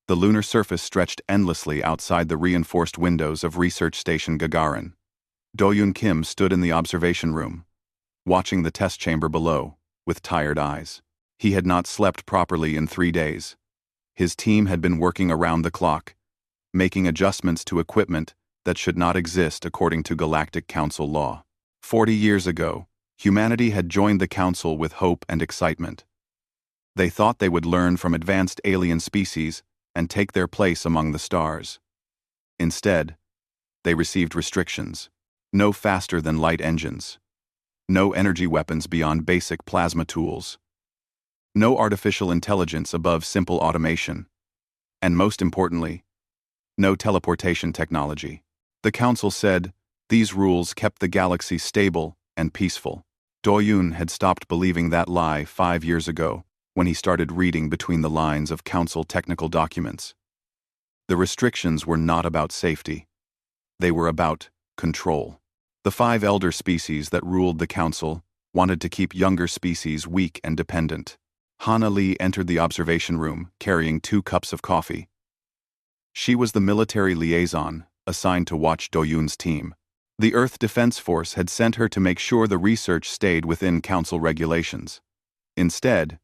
The lunar surface stretched endlessly outside the reinforced windows of Research Station Gagarin. Do-yoon Kim stood in the observation room, watching the test chamber below, with tired eyes. He had not slept properly in 3 days. His team had been working around the clock, making adjustments to equipment that should not exist according to Galactic Council law. 40 years ago, humanity had joined the Council with hope and excitement. They thought they would learn from advanced alien species and take their place among the stars. Instead, they received restrictions: no faster-than-light engines, no energy weapons beyond basic plasma tools, no artificial intelligence above simple automation, and most importantly, no teleportation technology. The Council said these rules kept the galaxy stable and peaceful. Do-yoon had stopped believing that lie 5 years ago when he started reading between the lines of Council technical documents. The restrictions were not about safety. They were about control. The 5 elder species that ruled the Council wanted to keep younger species weak and dependent. Hana Lee entered the observation room carrying 2 cups of coffee. She was the military liaison assigned to watch Do-yoon's team. The Earth Defense Force had sent her to make sure the research stayed within Council regulations. Instead,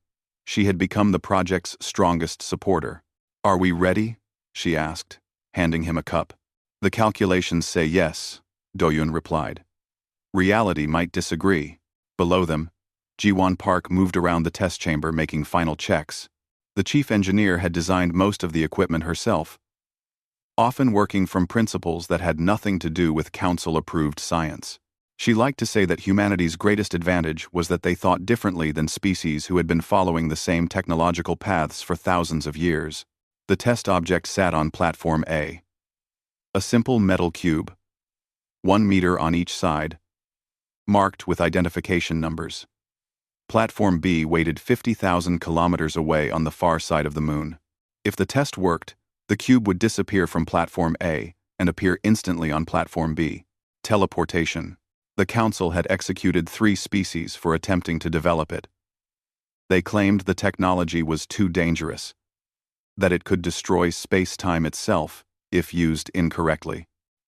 she had become the project's strongest supporter. "Are we ready?" she asked, handing him a cup. "The calculations say yes," Do-yoon replied. Reality might disagree. Below them, Ji-won Park moved around the test chamber making final checks. The chief engineer had designed most of the equipment herself, often working from principles that had nothing to do with Council-approved science. She liked to say that humanity's greatest advantage was that they thought differently than species who had been following the same technological paths for thousands of years. The test object sat on Platform A. A simple metal cube, 1 meter on each side, marked with identification numbers. Platform B waited 50,000 kilometers away on the far side of the moon. If the test worked, the cube would disappear from Platform A and appear instantly on Platform B. Teleportation. The Council had executed 3 species for attempting to develop it. They claimed the technology was too dangerous, that it could destroy space-time itself if used incorrectly.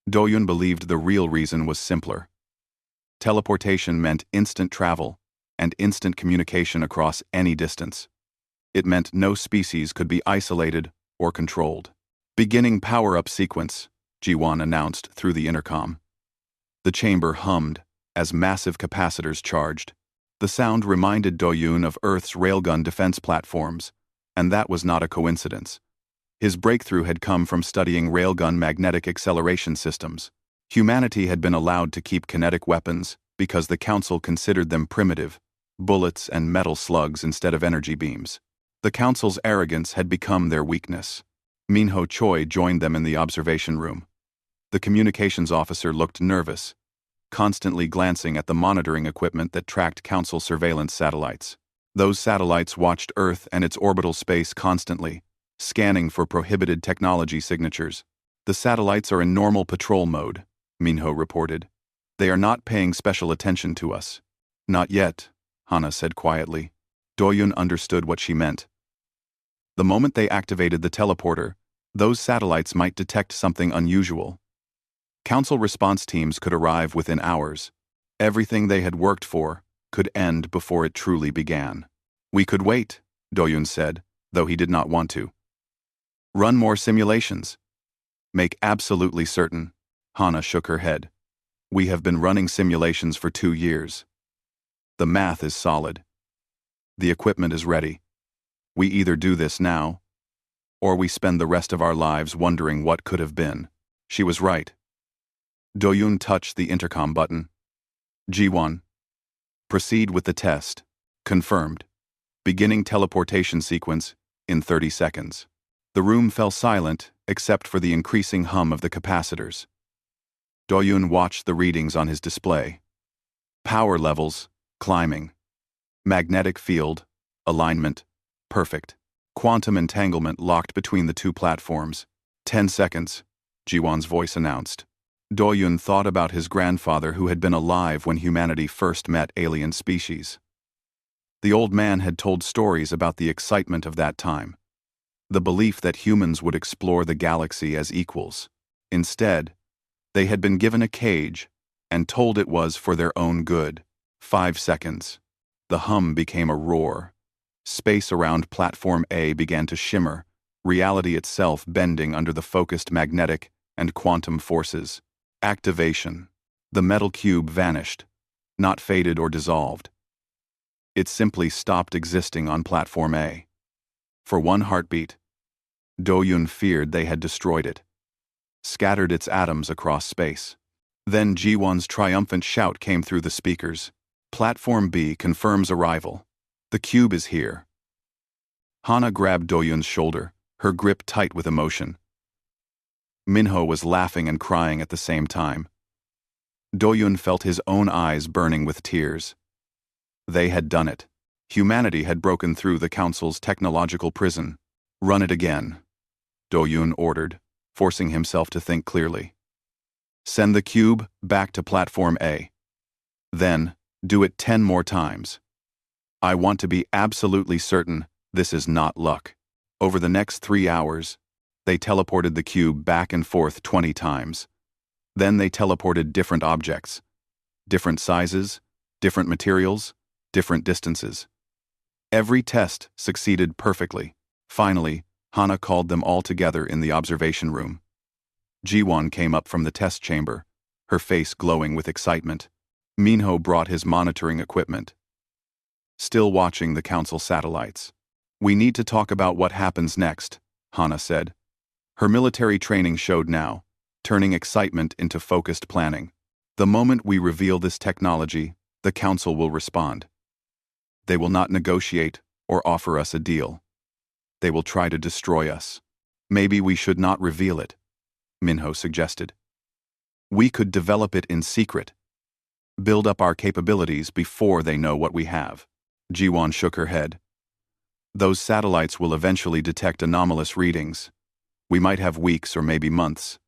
Do-yoon believed the real reason was simpler. Teleportation meant instant travel and instant communication across any distance. It meant no species could be isolated or controlled. "Beginning power-up sequence," Ji-won announced through the intercom. The chamber hummed as massive capacitors charged. The sound reminded Do-yoon of Earth's railgun defense platforms, and that was not a coincidence. His breakthrough had come from studying railgun magnetic acceleration systems. Humanity had been allowed to keep kinetic weapons because the Council considered them primitive, bullets and metal slugs instead of energy beams. The Council's arrogance had become their weakness. Minho Choi joined them in the observation room. The communications officer looked nervous, constantly glancing at the monitoring equipment that tracked Council surveillance satellites. Those satellites watched Earth and its orbital space constantly, scanning for prohibited technology signatures. "The satellites are in normal patrol mode," Minho reported. "They are not paying special attention to us." "Not yet," Hana said quietly. Do-yoon understood what she meant. The moment they activated the teleporter, those satellites might detect something unusual. Council response teams could arrive within hours. Everything they had worked for could end before it truly began. "We could wait," Do-yoon said, though he did not want to. "Run more simulations." "Make absolutely certain." Hana shook her head. "We have been running simulations for 2 years. The math is solid. The equipment is ready. We either do this now, or we spend the rest of our lives wondering what could have been." She was right. Do-yoon touched the intercom button. "Ji-won. Proceed with the test. Confirmed. Beginning teleportation sequence in 30 seconds. The room fell silent except for the increasing hum of the capacitors. Do-yoon watched the readings on his display. Power levels, climbing. Magnetic field, alignment, perfect. Quantum entanglement locked between the 2 platforms. 10 seconds, Ji-won's voice announced. Do-yoon thought about his grandfather who had been alive when humanity first met alien species. The old man had told stories about the excitement of that time. the belief that humans would explore the galaxy as equals. Instead, they had been given a cage and told it was for their own good. 5 seconds. The hum became a roar. Space around Platform A began to shimmer, reality itself bending under the focused magnetic and quantum forces. Activation. The metal cube vanished, not faded or dissolved. It simply stopped existing on Platform A. For one heartbeat, Do-Yun feared they had destroyed it, scattered its atoms across space. Then Ji-won's triumphant shout came through the speakers. Platform B confirms arrival. The cube is here. Hana grabbed Do-Yun's shoulder, her grip tight with emotion. Minho was laughing and crying at the same time. Do-Yun felt his own eyes burning with tears. They had done it. Humanity had broken through the Council's technological prison. Run it again, Do-Yun ordered, forcing himself to think clearly. Send the cube back to Platform A. Then, do it 10 more times. I want to be absolutely certain this is not luck. Over the next 3 hours, they teleported the cube back and forth 20 times. Then they teleported different objects. Different sizes, different materials, different distances. Every test succeeded perfectly. Finally, Hana called them all together in the observation room. Ji-won came up from the test chamber, her face glowing with excitement. Minho brought his monitoring equipment. Still watching the Council satellites. We need to talk about what happens next, Hana said. Her military training showed now, turning excitement into focused planning. The moment we reveal this technology, the Council will respond. They will not negotiate or offer us a deal. They will try to destroy us. Maybe we should not reveal it, Minho suggested. We could develop it in secret. Build up our capabilities before they know what we have. Ji-won shook her head. Those satellites will eventually detect anomalous readings. We might have weeks or maybe months.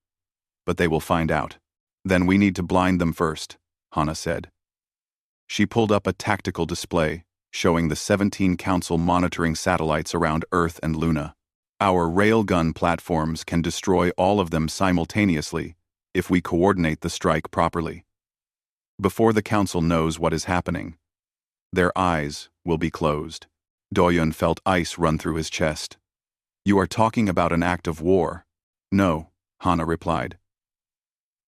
But they will find out. Then we need to blind them first, Hana said. She pulled up a tactical display, showing the 17 Council monitoring satellites around Earth and Luna. Our railgun platforms can destroy all of them simultaneously if we coordinate the strike properly. Before the Council knows what is happening, their eyes will be closed. Do-Yun felt ice run through his chest. You are talking about an act of war. No, Hana replied.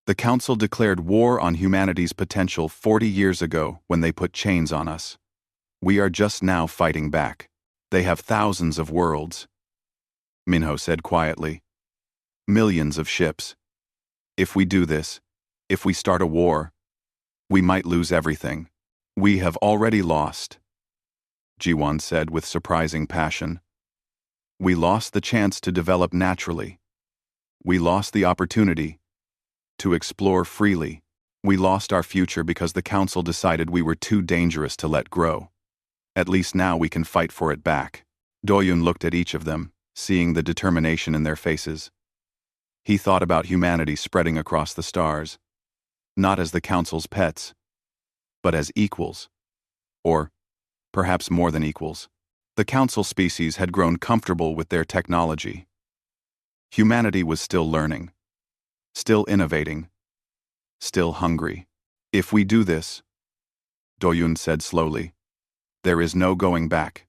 The Council declared war on humanity's potential 40 years ago when they put chains on us. We are just now fighting back. They have thousands of worlds, Minho said quietly. Millions of ships. If we do this, if we start a war, we might lose everything. We have already lost, Ji-won said with surprising passion. We lost the chance to develop naturally. We lost the opportunity to explore freely. We lost our future because the Council decided we were too dangerous to let grow. At least now we can fight for it back. Do-Yun looked at each of them, seeing the determination in their faces. He thought about humanity spreading across the stars, not as the Council's pets, but as equals. Or, perhaps more than equals. The Council species had grown comfortable with their technology. Humanity was still learning, still innovating, still hungry. If we do this, Do-Yun said slowly, there is no going back.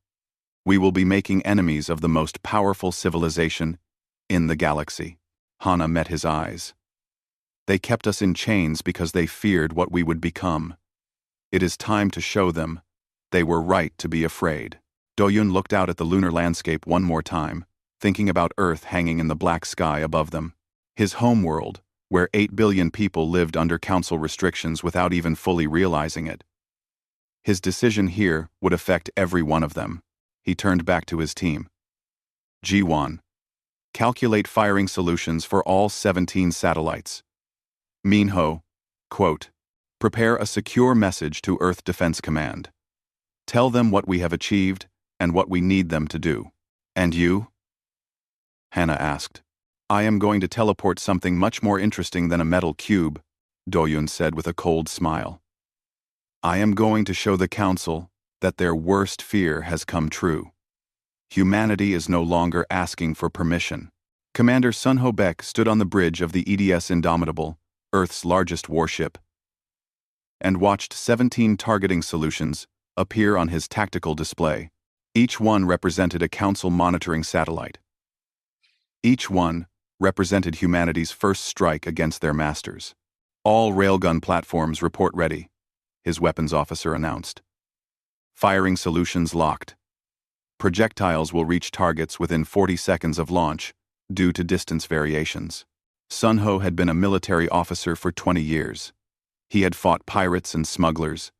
We will be making enemies of the most powerful civilization in the galaxy. Hana met his eyes. They kept us in chains because they feared what we would become. It is time to show them they were right to be afraid. Do-Yun looked out at the lunar landscape one more time, thinking about Earth hanging in the black sky above them. His homeworld, where 8 billion people lived under Council restrictions without even fully realizing it. His decision here would affect every one of them. He turned back to his team. Ji-won, calculate firing solutions for all 17 satellites. Minho, quote, prepare a secure message to Earth Defense Command. Tell them what we have achieved and what we need them to do. And you? Hana asked. I am going to teleport something much more interesting than a metal cube, Do-Yun said with a cold smile. I am going to show the Council that their worst fear has come true. Humanity is no longer asking for permission. Commander Sun Ho Baek stood on the bridge of the EDS Indomitable, Earth's largest warship, and watched 17 targeting solutions appear on his tactical display. Each one represented a Council monitoring satellite. Each one represented humanity's first strike against their masters. All railgun platforms report ready, his weapons officer announced. Firing solutions locked. Projectiles will reach targets within 40 seconds of launch, due to distance variations. Sun Ho had been a military officer for 20 years. He had fought pirates and smugglers.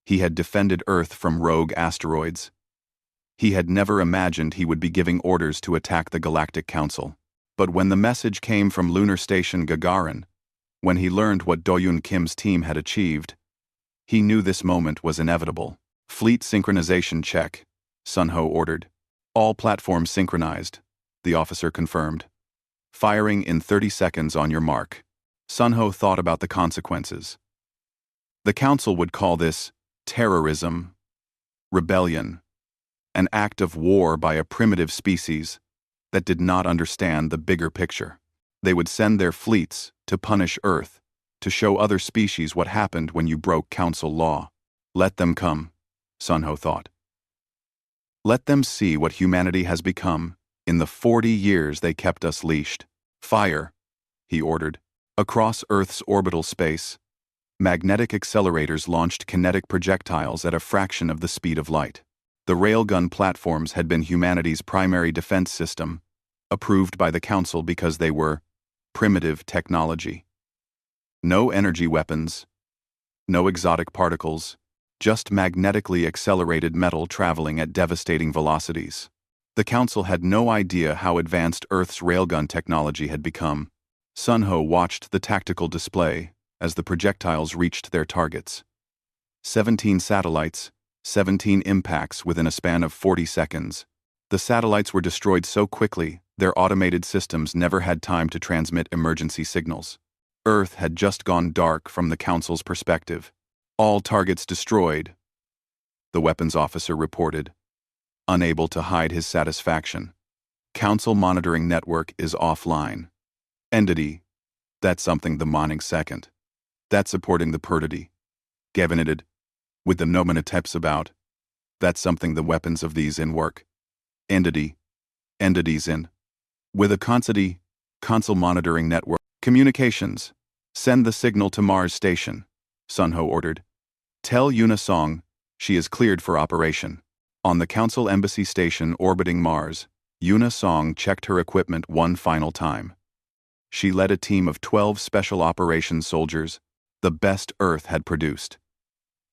He had defended Earth from rogue asteroids. He had never imagined he would be giving orders to attack the Galactic Council. But when the message came from Lunar Station Gagarin, when he learned what Do-Yoon Kim's team had achieved, he knew this moment was inevitable. Fleet synchronization check, Sun Ho ordered. All platforms synchronized, the officer confirmed. Firing in 30 seconds on your mark. Sun Ho thought about the consequences. The Council would call this terrorism, rebellion, an act of war by a primitive species that did not understand the bigger picture. They would send their fleets to punish Earth, to show other species what happened when you broke Council law. Let them come, Sun Ho thought. Let them see what humanity has become in the 40 years they kept us leashed. Fire, he ordered. Across Earth's orbital space, magnetic accelerators launched kinetic projectiles at a fraction of the speed of light. The railgun platforms had been humanity's primary defense system, approved by the Council because they were primitive technology. No energy weapons, no exotic particles, just magnetically accelerated metal traveling at devastating velocities. The Council had no idea how advanced Earth's railgun technology had become. Sun Ho watched the tactical display as the projectiles reached their targets. 17 satellites, 17 impacts within a span of 40 seconds. The satellites were destroyed so quickly, their automated systems never had time to transmit emergency signals. Earth had just gone dark from the Council's perspective. All targets destroyed, the weapons officer reported, unable to hide his satisfaction. Council monitoring network is offline. Entity, that's something the morning second. That's supporting the purdity. Gavinited, with the nominatives about. That's something the weapons of these in work. Entity, entities in. With a console monitoring network. Communications, send the signal to Mars Station, Sun Ho ordered. Tell Yuna Song she is cleared for operation. On the Council Embassy Station orbiting Mars, Yuna Song checked her equipment one final time. She led a team of 12 special operations soldiers, the best Earth had produced.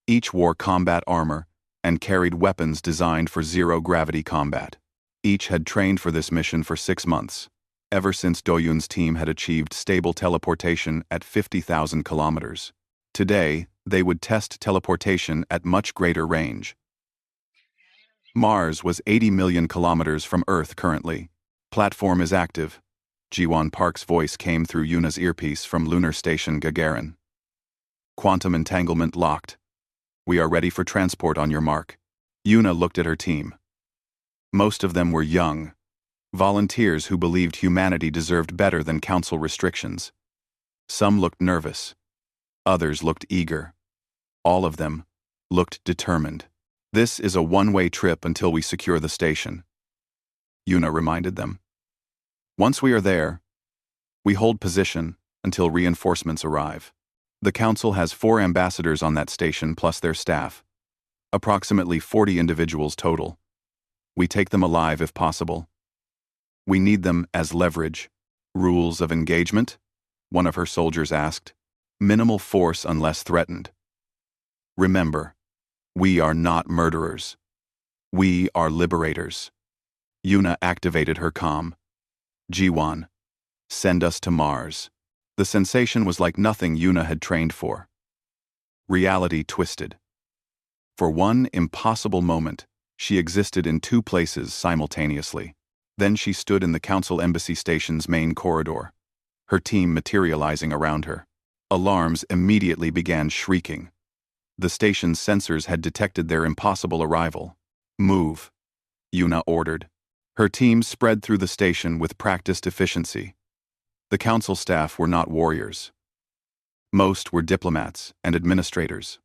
Each wore combat armor and carried weapons designed for zero-gravity combat. Each had trained for this mission for 6 months, ever since Do-Yoon's team had achieved stable teleportation at 50,000 kilometers. Today, they would test teleportation at much greater range. Mars was 80 million kilometers from Earth currently. Platform is active. Jiwon Park's voice came through Yuna's earpiece from Lunar Station Gagarin. Quantum entanglement locked. We are ready for transport on your mark. Yuna looked at her team. Most of them were young, volunteers who believed humanity deserved better than Council restrictions. Some looked nervous. Others looked eager. All of them looked determined. This is a one-way trip until we secure the station, Yuna reminded them. Once we are there, we hold position until reinforcements arrive. The Council has 4 ambassadors on that station plus their staff, approximately 40 individuals total. We take them alive if possible. We need them as leverage. Rules of engagement? One of her soldiers asked. Minimal force unless threatened. Remember, we are not murderers. We are liberators. Yuna activated her comm. Jiwon, send us to Mars. The sensation was like nothing Yuna had trained for. Reality twisted. For one impossible moment, she existed in 2 places simultaneously. Then she stood in the Council Embassy Station's main corridor, her team materializing around her. Alarms immediately began shrieking. The station's sensors had detected their impossible arrival. Move, Yuna ordered. Her team spread through the station with practiced efficiency. The council staff were not warriors. Most were diplomats and administrators.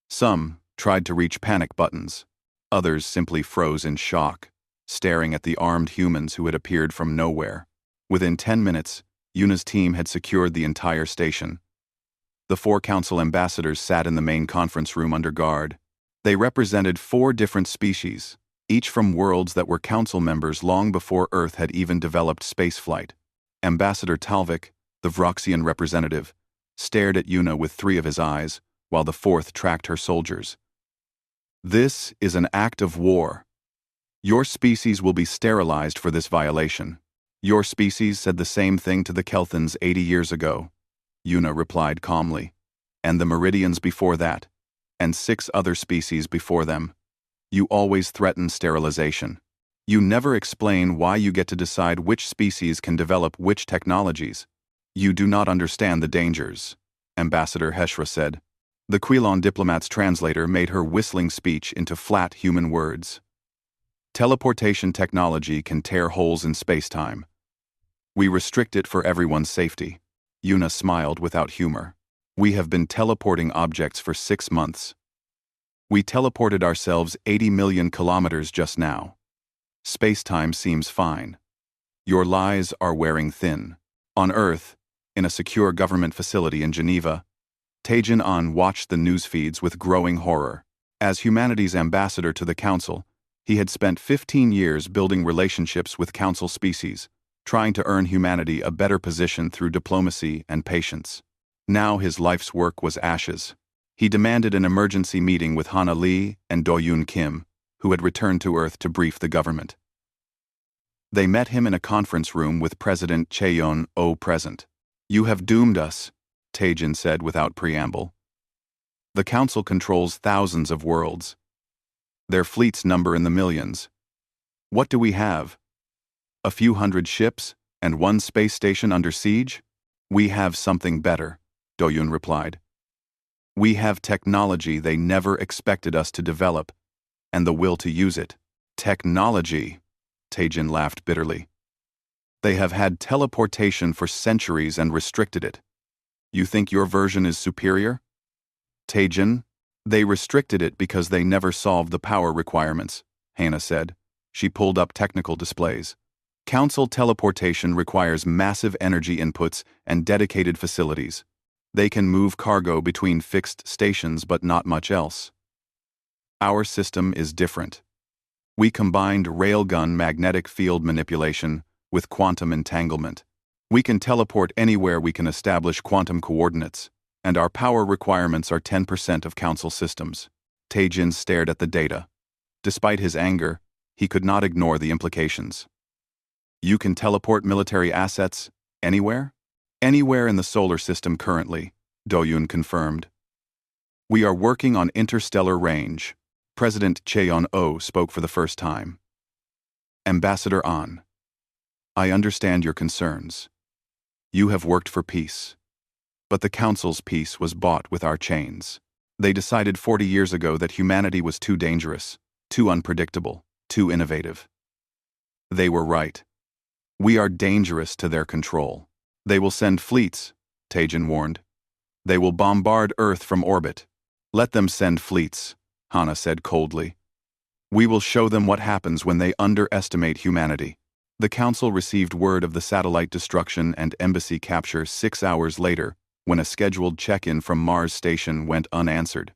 Some tried to reach panic buttons. Others simply froze in shock, staring at the armed humans who had appeared from nowhere. Within 10 minutes, Yuna's team had secured the entire station. The 4 council ambassadors sat in the main conference room under guard. They represented 4 different species, each from worlds that were council members long before Earth had even developed spaceflight. Ambassador Talvik, the Vroxian representative, stared at Yuna with 3 of his eyes, while the 4th tracked her soldiers. "This is an act of war. Your species will be sterilized for this violation." "Your species said the same thing to the Kelthans 80 years ago," Yuna replied calmly. "And the Meridians before that, and 6 other species before them. You always threaten sterilization. You never explain why you get to decide which species can develop which technologies. You do not understand the dangers," Ambassador Heshra said. The Quilon diplomat's translator made her whistling speech into flat human words. "Teleportation technology can tear holes in space-time. We restrict it for everyone's safety." Yuna smiled without humor. "We have been teleporting objects for 6 months. We teleported ourselves 80 million kilometers just now. Space-time seems fine. Your lies are wearing thin." On Earth, in a secure government facility in Geneva, Taejin An watched the news feeds with growing horror. As humanity's ambassador to the Council, he had spent 15 years building relationships with Council species, trying to earn humanity a better position through diplomacy and patience. Now his life's work was ashes. He demanded an emergency meeting with Hana Lee and Do-Yoon Kim, who had returned to Earth to brief the government. They met him in a conference room with President Cheon-oh present. "You have doomed us," Taejin said without preamble. "The Council controls thousands of worlds. Their fleets number in the millions. What do we have? A few hundred ships and 1 space station under siege? We have something better," Do-Yoon replied. "We have technology they never expected us to develop, and the will to use it." "Technology," Taejin laughed bitterly. "They have had teleportation for centuries and restricted it. You think your version is superior?" "Taejin, they restricted it because they never solved the power requirements," Hana said. She pulled up technical displays. "Council teleportation requires massive energy inputs and dedicated facilities. They can move cargo between fixed stations but not much else. Our system is different. We combined railgun magnetic field manipulation with quantum entanglement. We can teleport anywhere we can establish quantum coordinates, and our power requirements are 10% of Council systems." Taejin stared at the data. Despite his anger, he could not ignore the implications. "You can teleport military assets anywhere?" "Anywhere in the solar system currently," Do-Yoon confirmed. "We are working on interstellar range." President Cheon-oh spoke for the first time. "Ambassador An, I understand your concerns. You have worked for peace. But the Council's peace was bought with our chains. They decided 40 years ago that humanity was too dangerous, too unpredictable, too innovative. They were right. We are dangerous to their control. They will send fleets," Taejin warned. "They will bombard Earth from orbit." "Let them send fleets," Hana said coldly. "We will show them what happens when they underestimate humanity." The Council received word of the satellite destruction and embassy capture 6 hours later, when a scheduled check-in from Mars station went unanswered.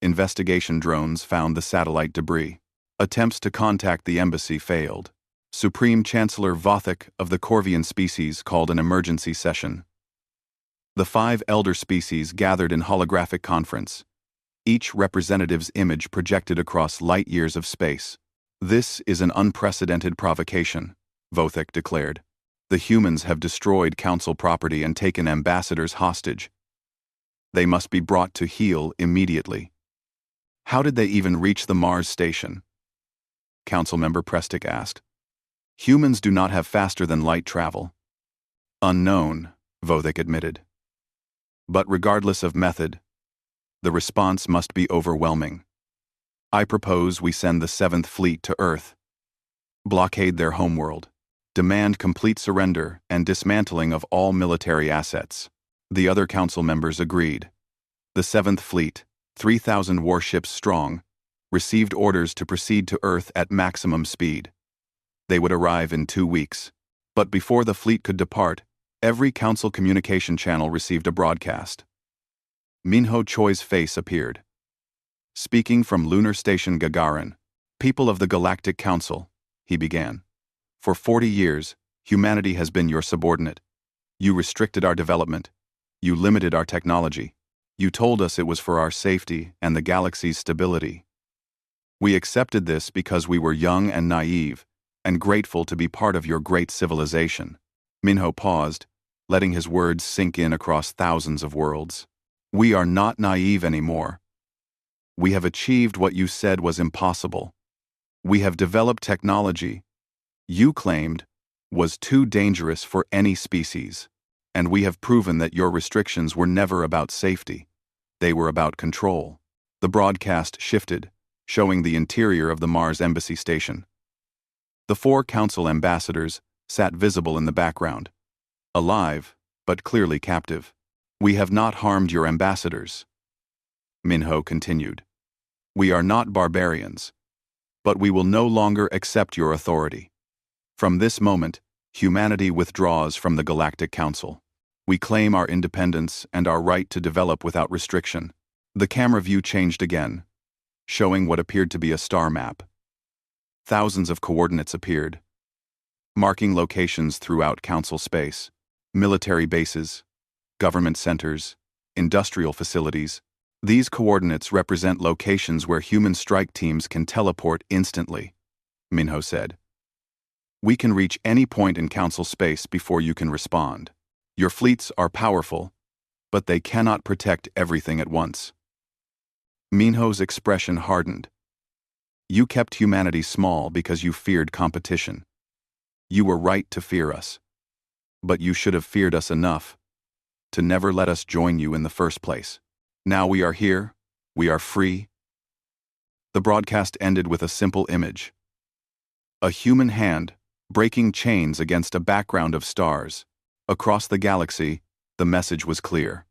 Investigation drones found the satellite debris. Attempts to contact the embassy failed. Supreme Chancellor Vothik of the Corvian species called an emergency session. The 5 elder species gathered in holographic conference, each representative's image projected across light years of space. "This is an unprecedented provocation," Vothik declared. "The humans have destroyed Council property and taken ambassadors hostage. They must be brought to heel immediately." "How did they even reach the Mars station?" Councilmember Prestic asked. "Humans do not have faster-than-light travel." "Unknown," Vothik admitted. "But regardless of method, the response must be overwhelming. I propose we send the 7th Fleet to Earth." blockade their homeworld, demand complete surrender and dismantling of all military assets. The other council members agreed. The 7th Fleet, 3,000 warships strong, received orders to proceed to Earth at maximum speed. They would arrive in 2 weeks. But before the fleet could depart, every council communication channel received a broadcast. Minho Choi's face appeared. Speaking from Lunar Station Gagarin, "People of the Galactic Council," he began. "For 40 years, humanity has been your subordinate. You restricted our development. You limited our technology. You told us it was for our safety and the galaxy's stability. We accepted this because we were young and naive, and grateful to be part of your great civilization." Minho paused, letting his words sink in across thousands of worlds. "We are not naive anymore. We have achieved what you said was impossible. We have developed technology you claimed was too dangerous for any species, and we have proven that your restrictions were never about safety. They were about control." The broadcast shifted, showing the interior of the Mars Embassy Station. The 4 council ambassadors sat visible in the background, alive, but clearly captive. "We have not harmed your ambassadors," Minho continued. "We are not barbarians, but we will no longer accept your authority. From this moment, humanity withdraws from the Galactic Council. We claim our independence and our right to develop without restriction." The camera view changed again, showing what appeared to be a star map. Thousands of coordinates appeared, marking locations throughout Council space, military bases, government centers, industrial facilities. These coordinates represent locations where human strike teams can teleport instantly, Minho said. "We can reach any point in Council space before you can respond. Your fleets are powerful, but they cannot protect everything at once." Minho's expression hardened. "You kept humanity small because you feared competition. You were right to fear us. But you should have feared us enough to never let us join you in the first place. Now we are here, we are free." The broadcast ended with a simple image. A human hand breaking chains against a background of stars. Across the galaxy, the message was clear.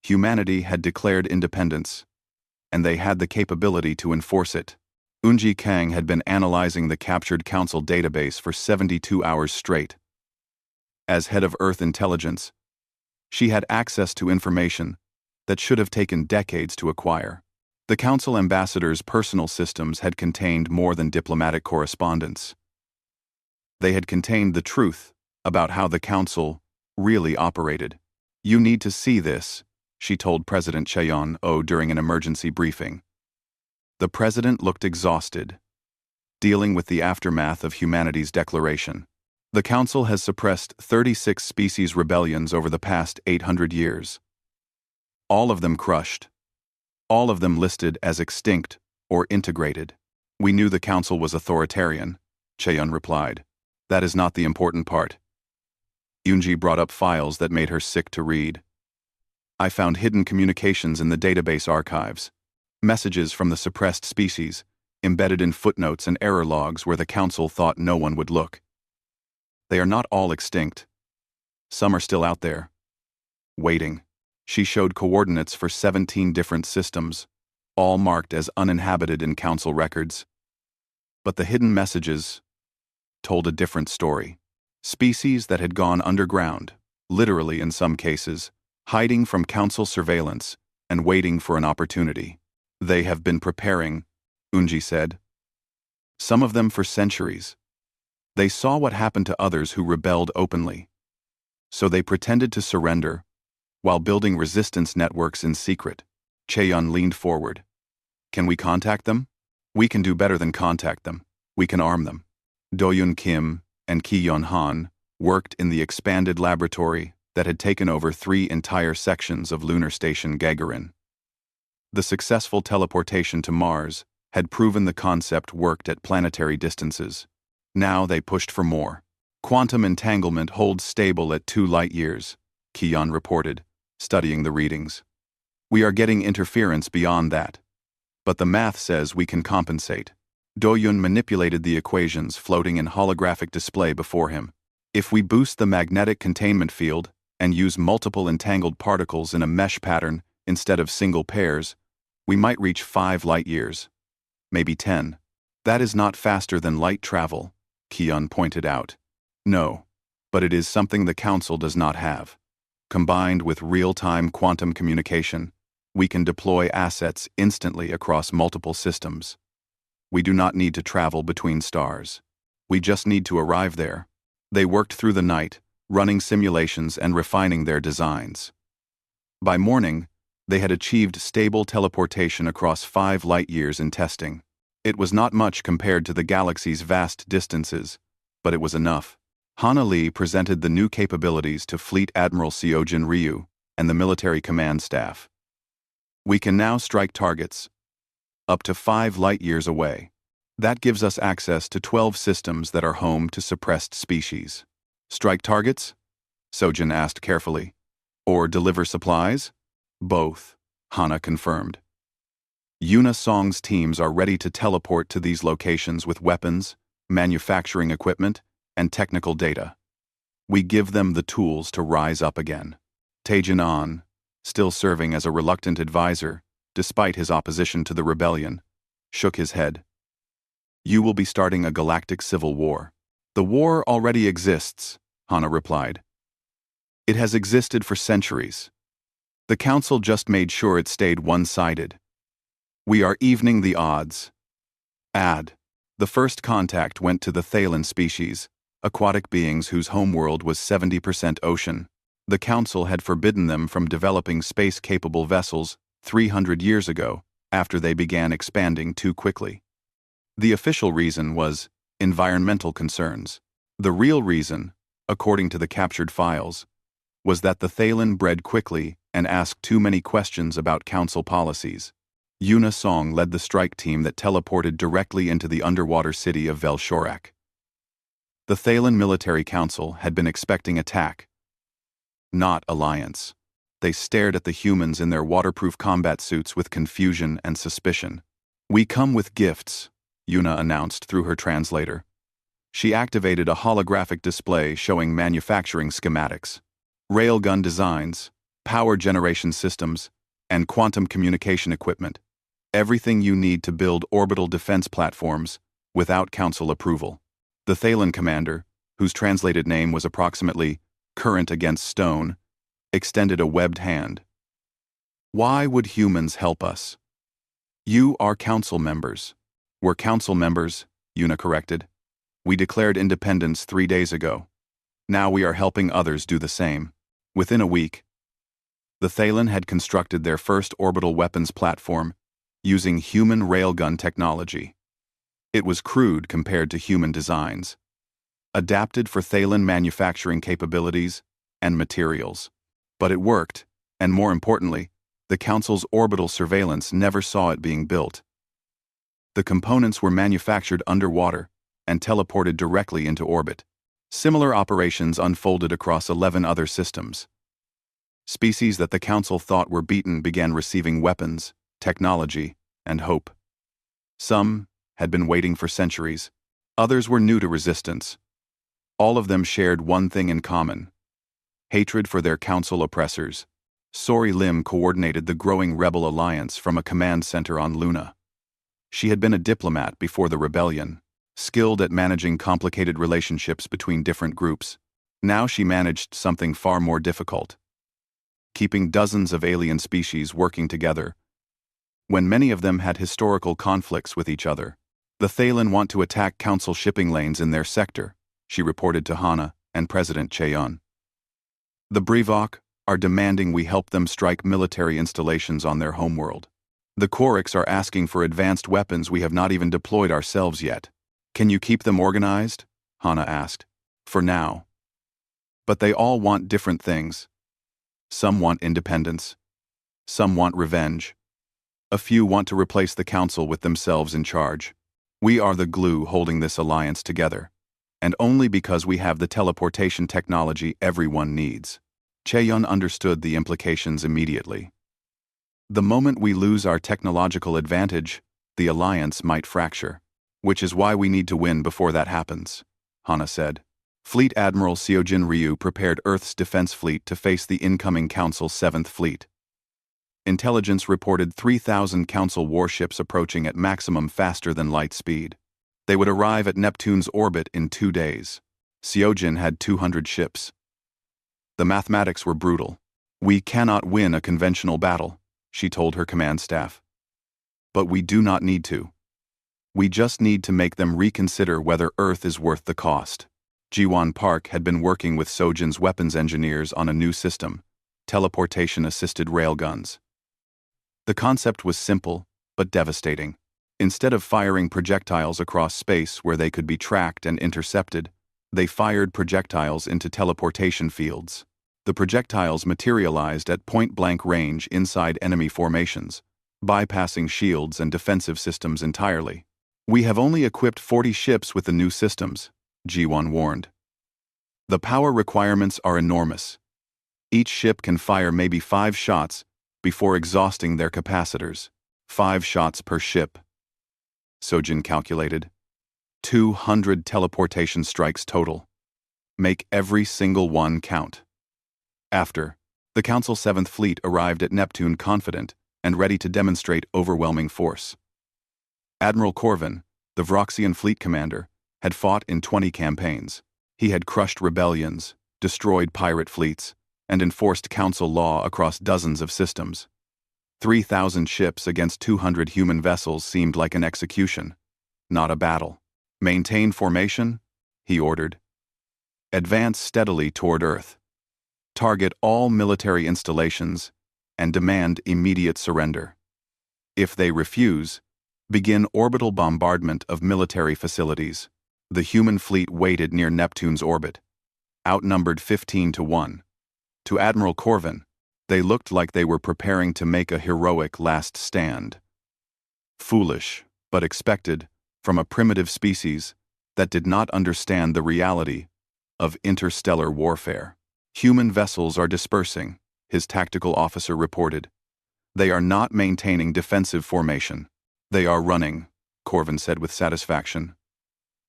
Humanity had declared independence, and they had the capability to enforce it. Unji Kang had been analyzing the captured council database for 72 hours straight. As head of Earth intelligence, she had access to information that should have taken decades to acquire. The council ambassadors' personal systems had contained more than diplomatic correspondence. They had contained the truth about how the council really operated. "You need to see this," she told President Cheon-O during an emergency briefing. The president looked exhausted, dealing with the aftermath of humanity's declaration. "The council has suppressed 36 species rebellions over the past 800 years. All of them crushed. All of them listed as extinct or integrated." "We knew the council was authoritarian," Cheon replied. "That is not the important part." Yoonji brought up files that made her sick to read. "I found hidden communications in the database archives. Messages from the suppressed species, embedded in footnotes and error logs where the council thought no one would look. They are not all extinct. Some are still out there, waiting." She showed coordinates for 17 different systems, all marked as uninhabited in council records. But the hidden messages told a different story. Species that had gone underground, literally in some cases, hiding from council surveillance and waiting for an opportunity. "They have been preparing," Unji said. "Some of them for centuries. They saw what happened to others who rebelled openly. So they pretended to surrender, while building resistance networks in secret." Cheon leaned forward. "Can we contact them?" "We can do better than contact them. We can arm them." Do-Yoon Kim and Ki-Yeon Han worked in the expanded laboratory that had taken over 3 entire sections of Lunar Station Gagarin. The successful teleportation to Mars had proven the concept worked at planetary distances. Now they pushed for more. "Quantum entanglement holds stable at 2 light-years, Ki-Yeon reported, studying the readings. "We are getting interference beyond that. But the math says we can compensate." Doyun manipulated the equations floating in holographic display before him. If we boost the magnetic containment field and use multiple entangled particles in a mesh pattern instead of single pairs, we might reach 5 light-years. Maybe 10. That is not faster than light travel, Kion pointed out. No, but it is something the Council does not have. Combined with real-time quantum communication, we can deploy assets instantly across multiple systems. We do not need to travel between stars. We just need to arrive there. They worked through the night, running simulations and refining their designs. By morning, they had achieved stable teleportation across 5 light-years in testing. It was not much compared to the galaxy's vast distances, but it was enough. Hana Lee presented the new capabilities to Fleet Admiral Seojin Ryu and the military command staff. We can now strike targets up to 5 light-years away. That gives us access to 12 systems that are home to suppressed species. Strike targets? Sojin asked carefully. Or deliver supplies? Both, Hana confirmed. Yuna Song's teams are ready to teleport to these locations with weapons, manufacturing equipment, and technical data. We give them the tools to rise up again. Taejin An, still serving as a reluctant advisor, despite his opposition to the rebellion, shook his head. You will be starting a galactic civil war. The war already exists, Hana replied. It has existed for centuries. The Council just made sure it stayed one-sided. We are evening the odds. The first contact went to the Thalen species, aquatic beings whose homeworld was 70% ocean. The Council had forbidden them from developing space-capable vessels 300 years ago, after they began expanding too quickly. The official reason was environmental concerns. The real reason, according to the captured files, was that the Thalen bred quickly and asked too many questions about Council policies. Yuna Song led the strike team that teleported directly into the underwater city of Velshorak. The Thalen Military Council had been expecting attack, not alliance. They stared at the humans in their waterproof combat suits with confusion and suspicion. We come with gifts, Yuna announced through her translator. She activated a holographic display showing manufacturing schematics, railgun designs, power generation systems, and quantum communication equipment. Everything you need to build orbital defense platforms without Council approval. The Thalen commander, whose translated name was approximately current against stone, extended a webbed hand. Why would humans help us? You are Council members. We're Council members, Yuna corrected. We declared independence 3 days ago. Now we are helping others do the same. Within a week, the Thalen had constructed their first orbital weapons platform using human railgun technology. It was crude compared to human designs, adapted for Thalen manufacturing capabilities and materials. But it worked, and more importantly, the Council's orbital surveillance never saw it being built. The components were manufactured underwater and teleported directly into orbit. Similar operations unfolded across 11 other systems. Species that the Council thought were beaten began receiving weapons, technology, and hope. Some had been waiting for centuries. Others were new to resistance. All of them shared one thing in common: hatred for their Council oppressors. Sori Lim coordinated the growing rebel alliance from a command center on Luna. She had been a diplomat before the rebellion, skilled at managing complicated relationships between different groups. Now she managed something far more difficult: keeping dozens of alien species working together, when many of them had historical conflicts with each other. The Thalen want to attack Council shipping lanes in their sector, she reported to Hana and President Cheon. The Brevok are demanding we help them strike military installations on their homeworld. The Koriks are asking for advanced weapons we have not even deployed ourselves yet. Can you keep them organized? Hana asked. For now. But they all want different things. Some want independence. Some want revenge. A few want to replace the Council with themselves in charge. We are the glue holding this alliance together, and only because we have the teleportation technology everyone needs. Cheon understood the implications immediately. The moment we lose our technological advantage, the alliance might fracture. Which is why we need to win before that happens, Hana said. Fleet Admiral Seojin Ryu prepared Earth's defense fleet to face the incoming Council 7th Fleet. Intelligence reported 3,000 Council warships approaching at maximum faster than light speed. They would arrive at Neptune's orbit in 2 days. Seojin had 200 ships. The mathematics were brutal. We cannot win a conventional battle, she told her command staff. But we do not need to. We just need to make them reconsider whether Earth is worth the cost. Jiwon Park had been working with Sojin's weapons engineers on a new system, teleportation-assisted railguns. The concept was simple, but devastating. Instead of firing projectiles across space where they could be tracked and intercepted, they fired projectiles into teleportation fields. The projectiles materialized at point-blank range inside enemy formations, bypassing shields and defensive systems entirely. We have only equipped 40 ships with the new systems, Jiwon warned. The power requirements are enormous. Each ship can fire maybe 5 shots before exhausting their capacitors. 5 shots per ship. Sojin calculated. 200 teleportation strikes total. Make every single one count. After, the Council 7th Fleet arrived at Neptune confident and ready to demonstrate overwhelming force. Admiral Corvin, the Vroxian fleet commander, had fought in 20 campaigns. He had crushed rebellions, destroyed pirate fleets, and enforced council law across dozens of systems. 3,000 ships against 200 human vessels seemed like an execution, not a battle. Maintain formation, he ordered. Advance steadily toward Earth. Target all military installations and demand immediate surrender. If they refuse, begin orbital bombardment of military facilities. The human fleet waited near Neptune's orbit, outnumbered 15-1. To Admiral Corvin, they looked like they were preparing to make a heroic last stand. Foolish, but expected, from a primitive species that did not understand the reality of interstellar warfare. Human vessels are dispersing, his tactical officer reported. They are not maintaining defensive formation. They are running, Corvin said with satisfaction.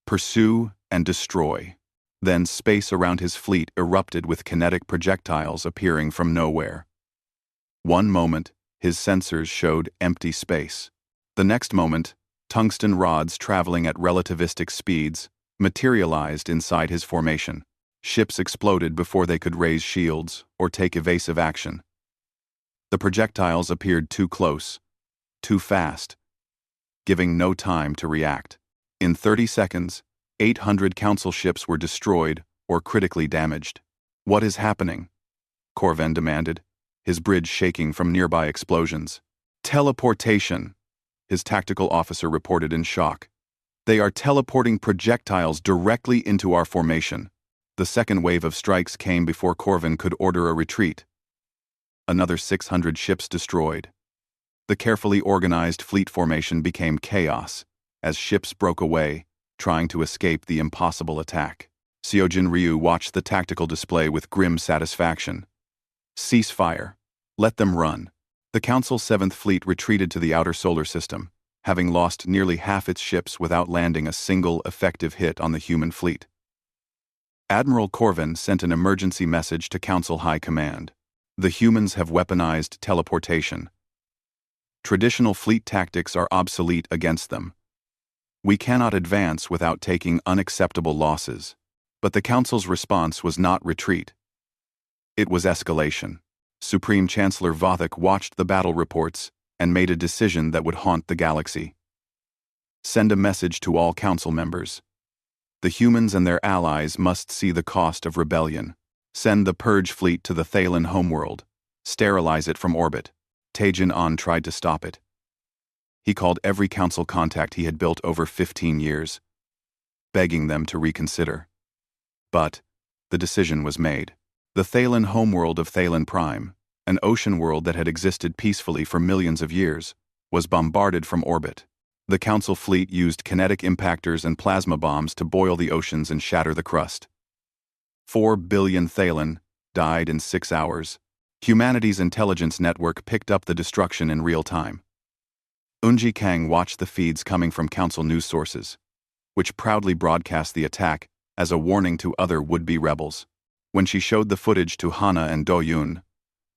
Pursue and destroy. Then space around his fleet erupted with kinetic projectiles appearing from nowhere. One moment, his sensors showed empty space. The next moment, tungsten rods traveling at relativistic speeds materialized inside his formation. Ships exploded before they could raise shields or take evasive action. The projectiles appeared too close, too fast, giving no time to react. In 30 seconds, 800 council ships were destroyed or critically damaged. What is happening? Corvin demanded, his bridge shaking from nearby explosions. Teleportation, his tactical officer reported in shock. They are teleporting projectiles directly into our formation. The second wave of strikes came before Corvin could order a retreat. Another 600 ships destroyed. The carefully organized fleet formation became chaos as ships broke away, trying to escape the impossible attack. Seojin Ryu watched the tactical display with grim satisfaction. Cease fire. Let them run. The Council 7th Fleet retreated to the outer solar system, having lost nearly half its ships without landing a single effective hit on the human fleet. Admiral Corvin sent an emergency message to Council High Command. The humans have weaponized teleportation. Traditional fleet tactics are obsolete against them. We cannot advance without taking unacceptable losses. But the Council's response was not retreat. It was escalation. Supreme Chancellor Vothik watched the battle reports and made a decision that would haunt the galaxy. Send a message to all Council members. The humans and their allies must see the cost of rebellion. Send the Purge fleet to the Thalen homeworld. Sterilize it from orbit. Taejin An tried to stop it. He called every Council contact he had built over 15 years, begging them to reconsider. But the decision was made. The Thalen homeworld of Thalen Prime, an ocean world that had existed peacefully for millions of years, was bombarded from orbit. The Council fleet used kinetic impactors and plasma bombs to boil the oceans and shatter the crust. 4 billion Thalen died in 6 hours. Humanity's intelligence network picked up the destruction in real time. Unji Kang watched the feeds coming from Council news sources, which proudly broadcast the attack as a warning to other would-be rebels. When she showed the footage to Hana and Do-yoon,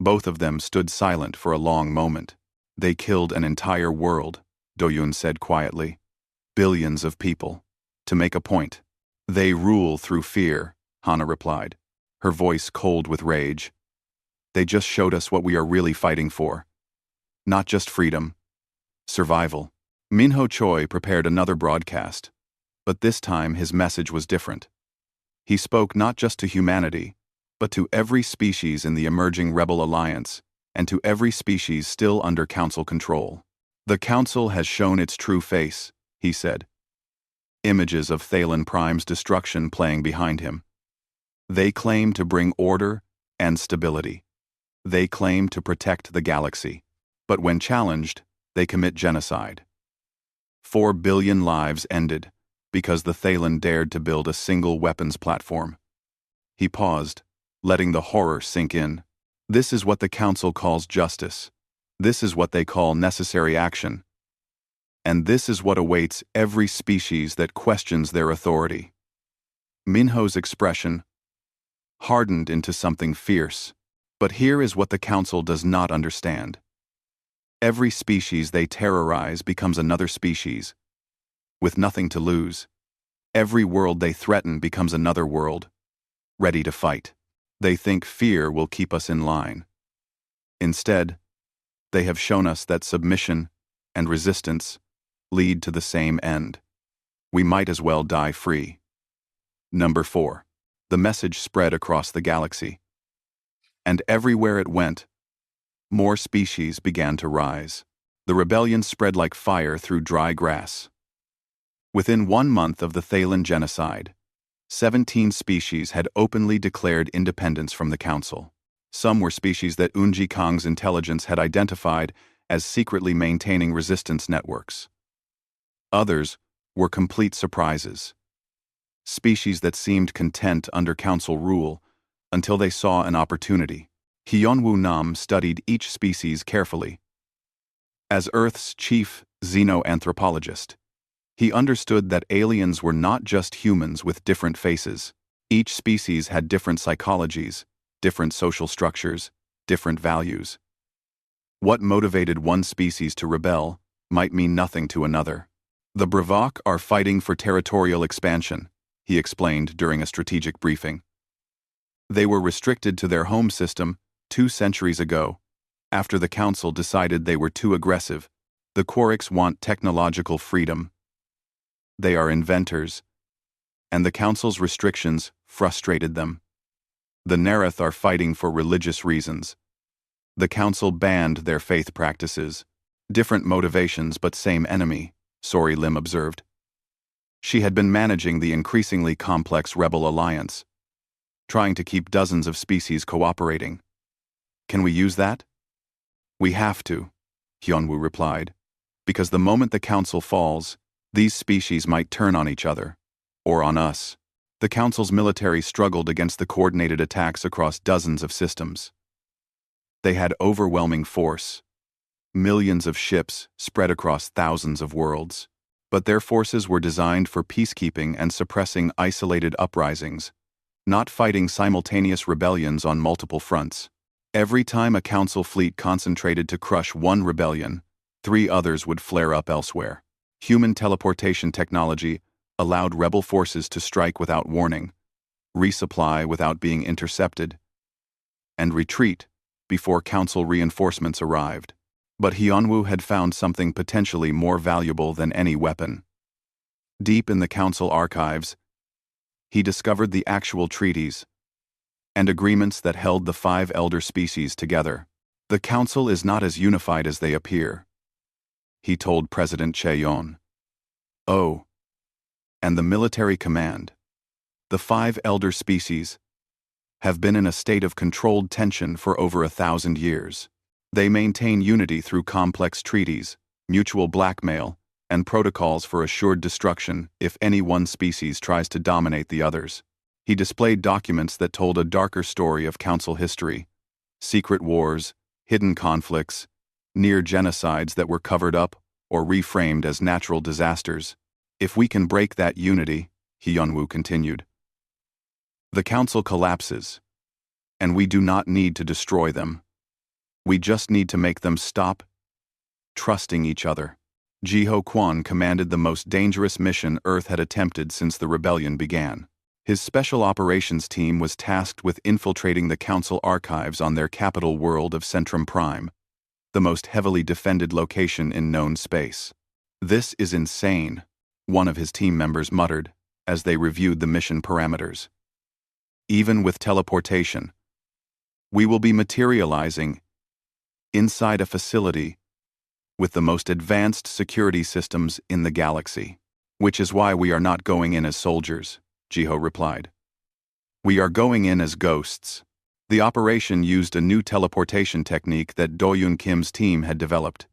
both of them stood silent for a long moment. They killed an entire world, Do-yoon said quietly. Billions of people. To make a point. They rule through fear, Hana replied, her voice cold with rage. They just showed us what we are really fighting for. Not just freedom. Survival. Minho Choi prepared another broadcast, but this time his message was different. He spoke not just to humanity, but to every species in the emerging rebel alliance, and to every species still under Council control. The Council has shown its true face, he said. Images of Thalen Prime's destruction playing behind him. They claim to bring order and stability. They claim to protect the galaxy. But when challenged, they commit genocide. 4 billion lives ended because the Thalen dared to build a single weapons platform. He paused, letting the horror sink in. This is what the Council calls justice. This is what they call necessary action. And this is what awaits every species that questions their authority. Minho's expression hardened into something fierce. But here is what the Council does not understand. Every species they terrorize becomes another species, with nothing to lose. Every world they threaten becomes another world, ready to fight. They think fear will keep us in line. Instead, they have shown us that submission and resistance lead to the same end. We might as well die free. Number 4. The message spread across the galaxy. And everywhere it went, more species began to rise. The rebellion spread like fire through dry grass. Within 1 month of the Thalen genocide, 17 species had openly declared independence from the Council. Some were species that Unji Kang's intelligence had identified as secretly maintaining resistance networks. Others were complete surprises. Species that seemed content under Council rule until they saw an opportunity. Hyunwoo Nam studied each species carefully. As Earth's chief xenoanthropologist, he understood that aliens were not just humans with different faces. Each species had different psychologies, different social structures, different values. What motivated one species to rebel might mean nothing to another. The Bravok are fighting for territorial expansion, he explained during a strategic briefing. They were restricted to their home system 2 centuries ago, after the Council decided they were too aggressive. The Quarks want technological freedom. They are inventors, and the Council's restrictions frustrated them. The Nereth are fighting for religious reasons. The Council banned their faith practices. Different motivations but same enemy, Sori Lim observed. She had been managing the increasingly complex rebel alliance, trying to keep dozens of species cooperating. Can we use that? We have to, Hyunwoo replied, because the moment the Council falls, these species might turn on each other, or on us. The Council's military struggled against the coordinated attacks across dozens of systems. They had overwhelming force, millions of ships spread across thousands of worlds, but their forces were designed for peacekeeping and suppressing isolated uprisings, not fighting simultaneous rebellions on multiple fronts. Every time a Council fleet concentrated to crush one rebellion, 3 others would flare up elsewhere. Human teleportation technology allowed rebel forces to strike without warning, resupply without being intercepted, and retreat before Council reinforcements arrived. But Hyunwoo had found something potentially more valuable than any weapon. Deep in the Council archives, he discovered the actual treaties and agreements that held the 5 elder species together. The Council is not as unified as they appear, he told President Chaeyon. Oh, and the military command, the 5 elder species, have been in a state of controlled tension for over 1,000 years. They maintain unity through complex treaties, mutual blackmail, and protocols for assured destruction if any one species tries to dominate the others. He displayed documents that told a darker story of Council history, secret wars, hidden conflicts, near genocides that were covered up or reframed as natural disasters. If we can break that unity, Hyunwoo continued, the council collapses, and we do not need to destroy them. We just need to make them stop trusting each other. Jiho Kwon commanded the most dangerous mission Earth had attempted since the rebellion began. His special operations team was tasked with infiltrating the council archives on their capital world of Centrum Prime, the most heavily defended location in known space. "This is insane," one of his team members muttered as they reviewed the mission parameters. "Even with teleportation, we will be materializing inside a facility with the most advanced security systems in the galaxy. Which is why we are not going in as soldiers," Jiho replied. "We are going in as ghosts." The operation used a new teleportation technique that Do-yoon Kim's team had developed.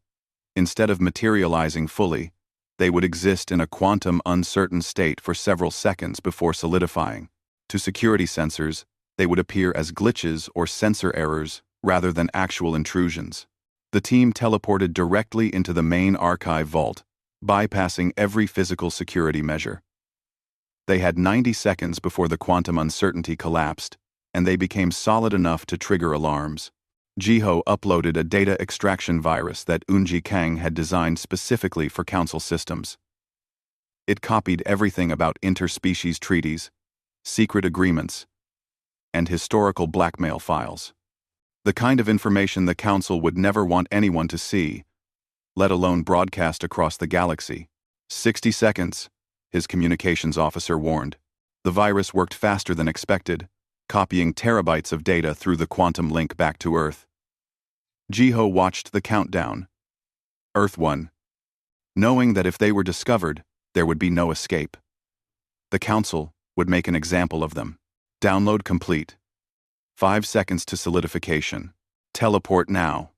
Instead of materializing fully, they would exist in a quantum uncertain state for several seconds before solidifying. To security sensors, they would appear as glitches or sensor errors rather than actual intrusions. The team teleported directly into the main archive vault, bypassing every physical security measure. They had 90 seconds before the quantum uncertainty collapsed, and they became solid enough to trigger alarms. Jiho uploaded a data extraction virus that Eunji Kang had designed specifically for council systems. It copied everything about interspecies treaties, secret agreements, and historical blackmail files. The kind of information the council would never want anyone to see, let alone broadcast across the galaxy. 60 seconds, his communications officer warned. The virus worked faster than expected, copying terabytes of data through the quantum link back to Earth. Jiho watched the countdown. Earth 1. Knowing that if they were discovered, there would be no escape. The council would make an example of them. Download complete. 5 seconds to solidification. Teleport now,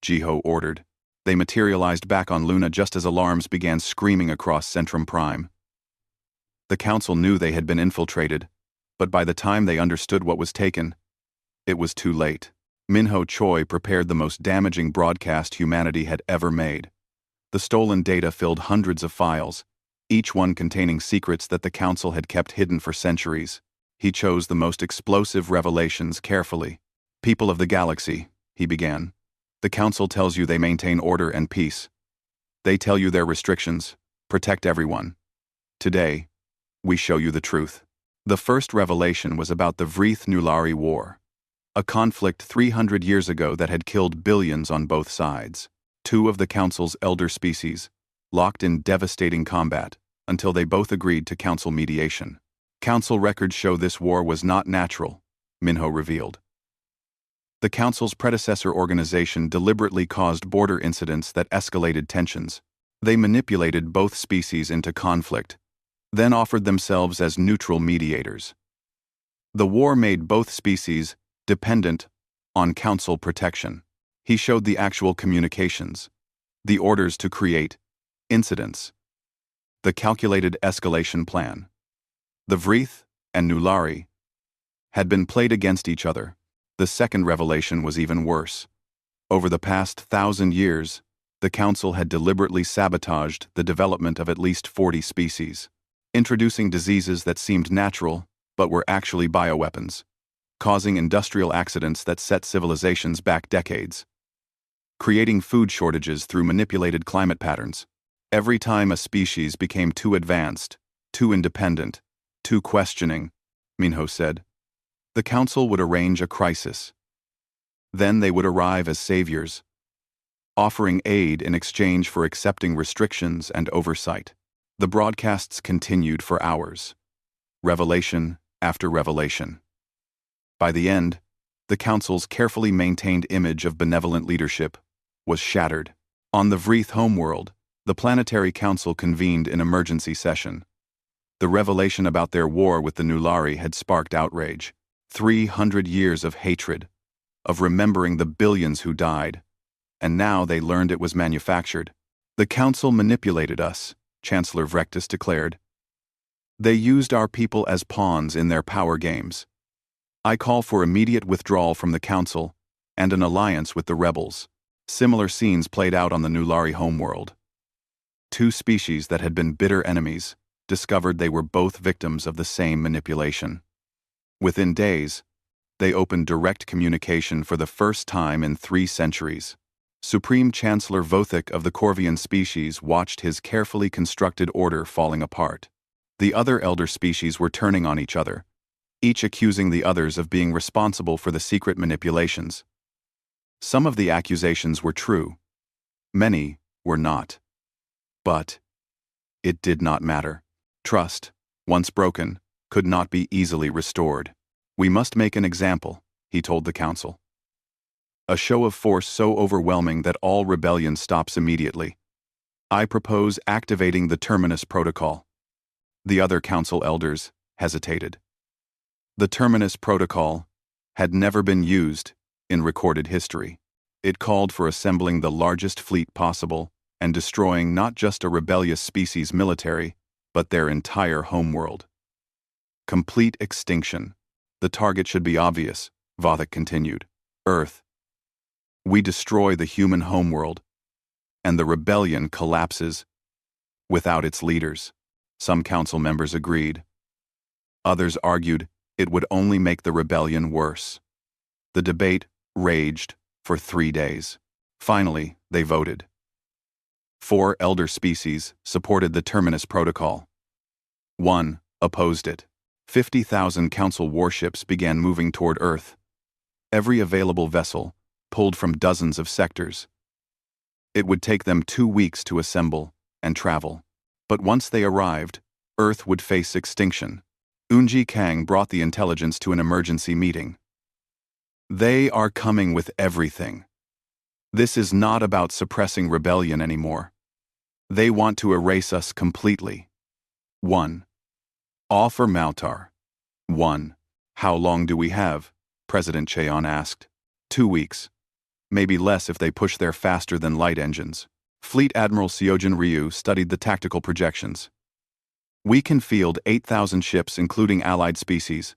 Jiho ordered. They materialized back on Luna just as alarms began screaming across Centrum Prime. The council knew they had been infiltrated, but by the time they understood what was taken, it was too late. Minho Choi prepared the most damaging broadcast humanity had ever made. The stolen data filled hundreds of files, each one containing secrets that the council had kept hidden for centuries. He chose the most explosive revelations carefully. "People of the galaxy," he began, "the council tells you they maintain order and peace. They tell you their restrictions, protect everyone. Today, we show you the truth." The first revelation was about the Vrith-Nulari War, a conflict 300 years ago that had killed billions on both sides. Two of the council's elder species, locked in devastating combat, until they both agreed to council mediation. Council records show this war was not natural, Minho revealed. The council's predecessor organization deliberately caused border incidents that escalated tensions. They manipulated both species into conflict, then offered themselves as neutral mediators. The war made both species dependent on council protection. He showed the actual communications, the orders to create incidents, the calculated escalation plan. The Vrith and Nulari had been played against each other. The second revelation was even worse. Over the past 1,000 years, the council had deliberately sabotaged the development of at least 40 species, introducing diseases that seemed natural but were actually bioweapons, causing industrial accidents that set civilizations back decades, creating food shortages through manipulated climate patterns. Every time a species became too advanced, too independent, too questioning, Minho said, the council would arrange a crisis. Then they would arrive as saviors, offering aid in exchange for accepting restrictions and oversight. The broadcasts continued for hours, revelation after revelation. By the end, the council's carefully maintained image of benevolent leadership was shattered. On the Vrith homeworld, the Planetary Council convened in emergency session. The revelation about their war with the Nulari had sparked outrage. 300 years of hatred, of remembering the billions who died, and now they learned it was manufactured. "The council manipulated us," Chancellor Vrectus declared. "They used our people as pawns in their power games. I call for immediate withdrawal from the council and an alliance with the rebels." Similar scenes played out on the Nulari homeworld. Two species that had been bitter enemies discovered they were both victims of the same manipulation. Within days, they opened direct communication for the first time in 3 centuries. Supreme Chancellor Vothik of the Corvian species watched his carefully constructed order falling apart. The other elder species were turning on each other, each accusing the others of being responsible for the secret manipulations. Some of the accusations were true. Many were not. But it did not matter. Trust, once broken, could not be easily restored. "We must make an example," he told the council. "A show of force so overwhelming that all rebellion stops immediately. I propose activating the Terminus Protocol." The other council elders hesitated. The Terminus Protocol had never been used in recorded history. It called for assembling the largest fleet possible and destroying not just a rebellious species' military, but their entire homeworld. Complete extinction. The target should be obvious, Vothik continued. Earth. We destroy the human homeworld, and the rebellion collapses without its leaders. Some council members agreed. Others argued it would only make the rebellion worse. The debate raged for 3 days. Finally, they voted. 4 elder species supported the Terminus Protocol. 1 opposed it. 50,000 council warships began moving toward Earth. Every available vessel pulled from dozens of sectors. It would take them 2 weeks to assemble and travel. But once they arrived, Earth would face extinction. Unji Kang brought the intelligence to an emergency meeting. They are coming with everything. This is not about suppressing rebellion anymore. They want to erase us completely. 1. Offer Mautar. 1. How long do we have? President Cheon asked. 2 weeks. Maybe less if they push their faster-than-light engines. Fleet Admiral Seojin Ryu studied the tactical projections. We can field 8,000 ships including allied species.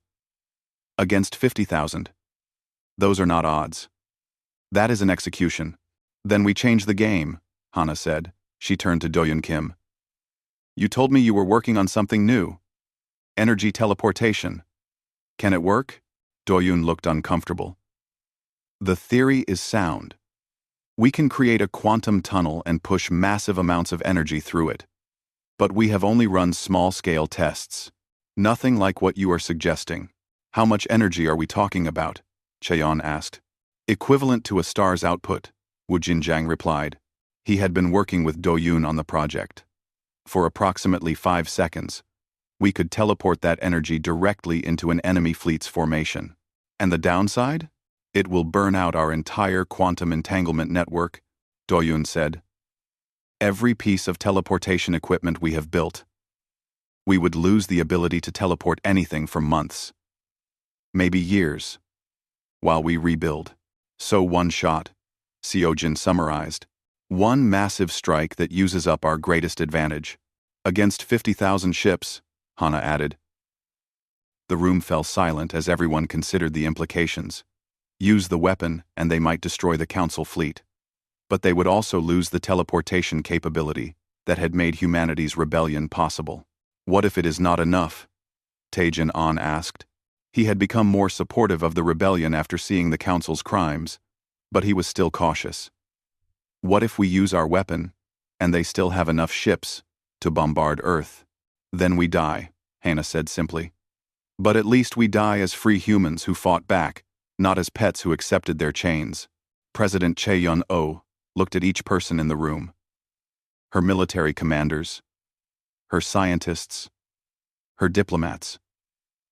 Against 50,000. Those are not odds. That is an execution. Then we change the game, Hana said. She turned to Do-Yoon Kim. You told me you were working on something new. Energy teleportation. Can it work? Do-Yoon looked uncomfortable. The theory is sound. We can create a quantum tunnel and push massive amounts of energy through it. But we have only run small-scale tests. Nothing like what you are suggesting. How much energy are we talking about? Cheon asked. Equivalent to a star's output, Wu Jinjiang replied. He had been working with Do-Yoon on the project. For approximately 5 seconds, we could teleport that energy directly into an enemy fleet's formation. And the downside? It will burn out our entire quantum entanglement network, Do-Yoon said. Every piece of teleportation equipment we have built. We would lose the ability to teleport anything for months. Maybe years. While we rebuild. So one shot, Seojin summarized. One massive strike that uses up our greatest advantage. Against 50,000 ships, Hana added. The room fell silent as everyone considered the implications. Use the weapon and they might destroy the council fleet. But they would also lose the teleportation capability that had made humanity's rebellion possible. What if it is not enough? Taejin An asked. He had become more supportive of the rebellion after seeing the council's crimes, but he was still cautious. What if we use our weapon, and they still have enough ships to bombard Earth? Then we die, Hana said simply. But at least we die as free humans who fought back, not as pets who accepted their chains. President Chae-Yun-Oh looked at each person in the room. Her military commanders, her scientists, her diplomats,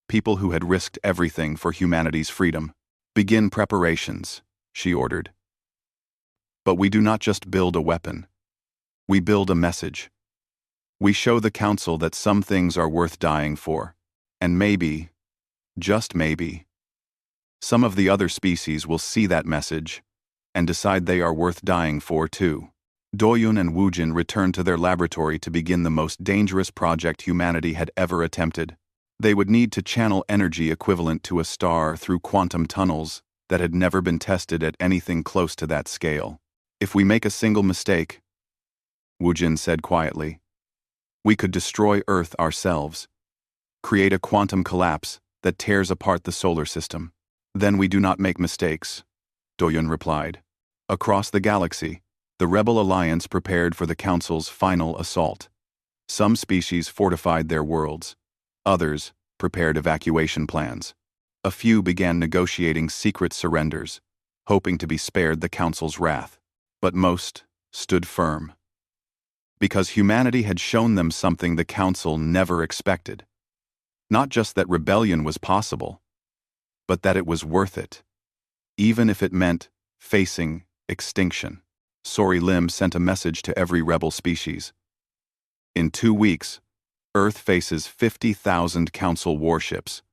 people who had risked everything for humanity's freedom. Begin preparations, she ordered. But we do not just build a weapon. We build a message. We show the council that some things are worth dying for. And maybe, just maybe, some of the other species will see that message and decide they are worth dying for too. Do-Yoon and Woojin returned to their laboratory to begin the most dangerous project humanity had ever attempted. They would need to channel energy equivalent to a star through quantum tunnels that had never been tested at anything close to that scale. If we make a single mistake, Woojin said quietly. We could destroy Earth ourselves, create a quantum collapse that tears apart the solar system. Then we do not make mistakes, Doyun replied. Across the galaxy, the Rebel Alliance prepared for the Council's final assault. Some species fortified their worlds. Others prepared evacuation plans. A few began negotiating secret surrenders, hoping to be spared the Council's wrath. But most stood firm. Because humanity had shown them something the Council never expected. Not just that rebellion was possible, but that it was worth it, even if it meant facing extinction. Sori Lim sent a message to every rebel species. In 2 weeks, Earth faces 50,000 Council warships.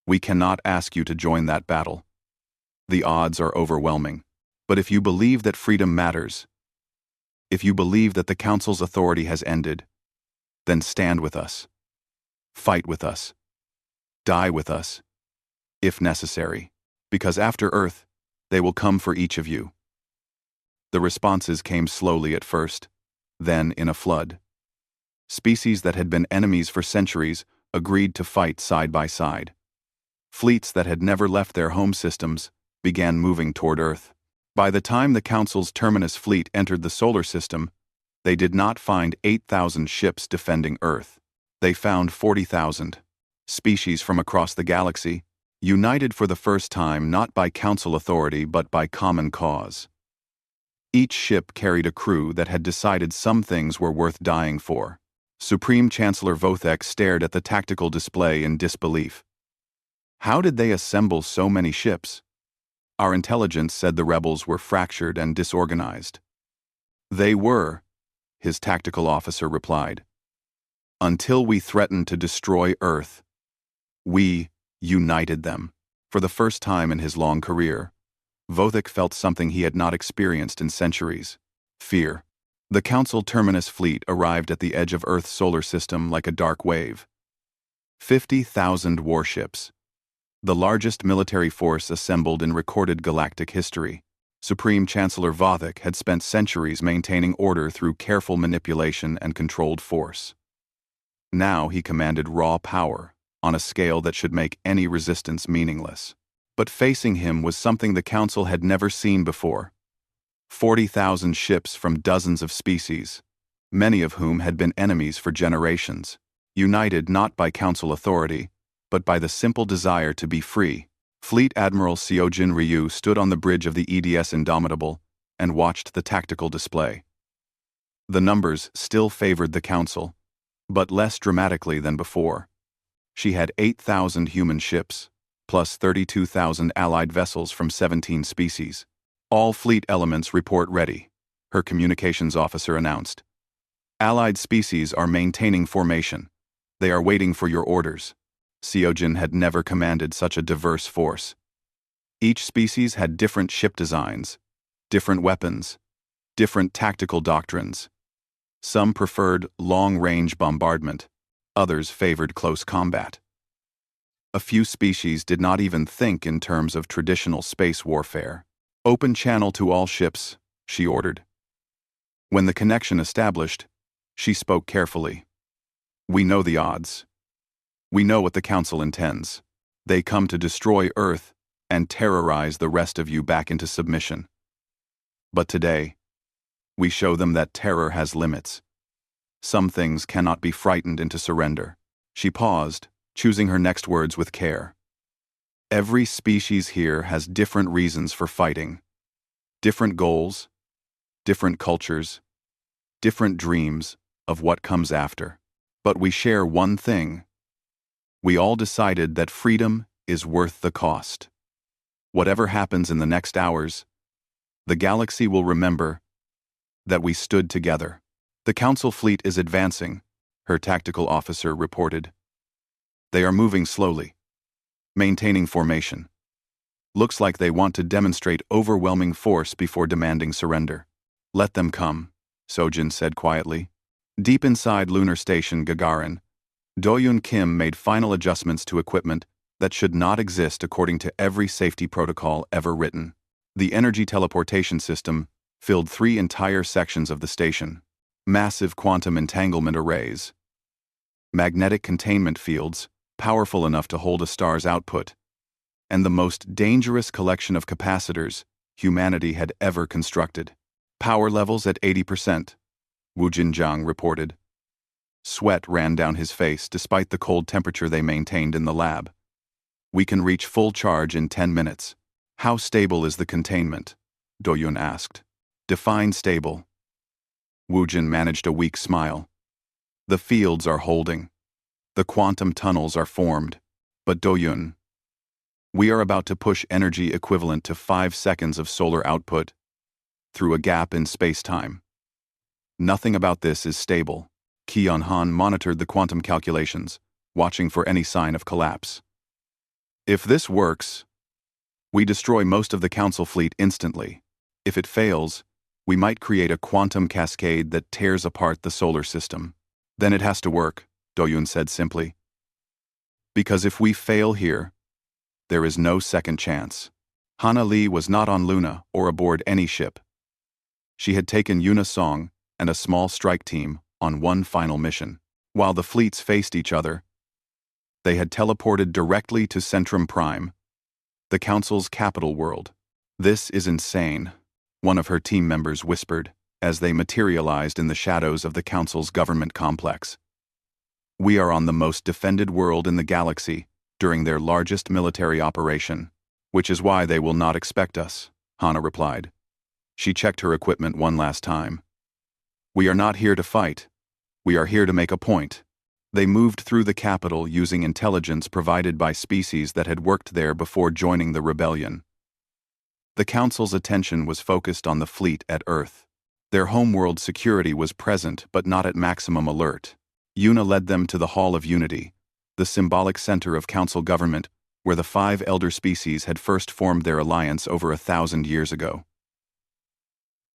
We cannot ask you to join that battle. The odds are overwhelming. But if you believe that freedom matters, if you believe that the Council's authority has ended, then stand with us. Fight with us. Die with us, if necessary. Because after Earth, they will come for each of you. The responses came slowly at first, then in a flood. Species that had been enemies for centuries agreed to fight side by side. Fleets that had never left their home systems began moving toward Earth. By the time the Council's Terminus fleet entered the solar system, they did not find 8,000 ships defending Earth. They found 40,000. Species from across the galaxy, united for the first time not by Council authority but by common cause. Each ship carried a crew that had decided some things were worth dying for. Supreme Chancellor Vothek stared at the tactical display in disbelief. How did they assemble so many ships? Our intelligence said the rebels were fractured and disorganized. They were, his tactical officer replied. Until we threatened to destroy Earth, we united them. For the first time in his long career, Vothek felt something he had not experienced in centuries: fear. The Council Terminus fleet arrived at the edge of Earth's solar system like a dark wave. 50,000 warships. The largest military force assembled in recorded galactic history. Supreme Chancellor Vothek had spent centuries maintaining order through careful manipulation and controlled force. Now he commanded raw power, on a scale that should make any resistance meaningless. But facing him was something the Council had never seen before. 40,000 ships from dozens of species, many of whom had been enemies for generations, united not by Council authority, but by the simple desire to be free. Fleet Admiral Seojin Ryu stood on the bridge of the EDS Indomitable and watched the tactical display. The numbers still favored the Council, but less dramatically than before. She had 8,000 human ships, plus 32,000 allied vessels from 17 species. All fleet elements report ready, her communications officer announced. Allied species are maintaining formation. They are waiting for your orders. Seojin had never commanded such a diverse force. Each species had different ship designs, different weapons, different tactical doctrines. Some preferred long-range bombardment, others favored close combat. A few species did not even think in terms of traditional space warfare. Open channel to all ships, she ordered. When the connection established, she spoke carefully. We know the odds. We know what the Council intends. They come to destroy Earth and terrorize the rest of you back into submission. But today, we show them that terror has limits. Some things cannot be frightened into surrender. She paused, choosing her next words with care. Every species here has different reasons for fighting. Different goals, different cultures, different dreams of what comes after. But we share one thing. We all decided that freedom is worth the cost. Whatever happens in the next hours, the galaxy will remember that we stood together. The Council fleet is advancing, her tactical officer reported. They are moving slowly, maintaining formation. Looks like they want to demonstrate overwhelming force before demanding surrender. Let them come, Sojin said quietly. Deep inside Lunar Station Gagarin, Doyun Kim made final adjustments to equipment that should not exist according to every safety protocol ever written. The energy teleportation system filled 3 entire sections of the station. massive quantum entanglement arrays, magnetic containment fields, powerful enough to hold a star's output, and the most dangerous collection of capacitors humanity had ever constructed. Power levels at 80%, Wu Jinjiang reported. Sweat ran down his face despite the cold temperature they maintained in the lab. We can reach full charge in 10 minutes. How stable is the containment? Doyun asked. Define stable. Wu Jin managed a weak smile. The fields are holding. The quantum tunnels are formed. But Doyun, we are about to push energy equivalent to 5 seconds of solar output through a gap in space-time. Nothing about this is stable. Qi Han monitored the quantum calculations, watching for any sign of collapse. If this works, we destroy most of the Council fleet instantly. If it fails, we might create a quantum cascade that tears apart the solar system. Then it has to work, Doyun said simply. Because if we fail here, there is no second chance. Hana Li was not on Luna or aboard any ship. She had taken Yuna Song and a small strike team on one final mission. While the fleets faced each other, they had teleported directly to Centrum Prime, the Council's capital world. This is insane, one of her team members whispered, as they materialized in the shadows of the Council's government complex. We are on the most defended world in the galaxy during their largest military operation, which is why they will not expect us, Hana replied. She checked her equipment one last time. We are not here to fight. We are here to make a point. They moved through the capital using intelligence provided by species that had worked there before joining the rebellion. The Council's attention was focused on the fleet at Earth. Their homeworld security was present but not at maximum alert. Yuna led them to the Hall of Unity, the symbolic center of Council government, where the 5 elder species had first formed their alliance over 1,000 years ago.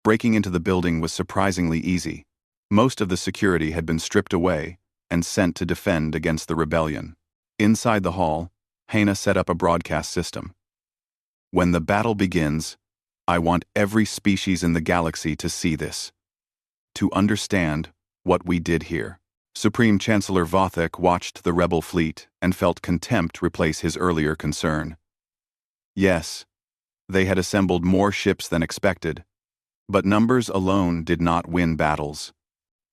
Breaking into the building was surprisingly easy. Most of the security had been stripped away and sent to defend against the rebellion. Inside the hall, Hana set up a broadcast system. When the battle begins, I want every species in the galaxy to see this, to understand what we did here. Supreme Chancellor Vothek watched the rebel fleet and felt contempt replace his earlier concern. Yes, they had assembled more ships than expected, but numbers alone did not win battles.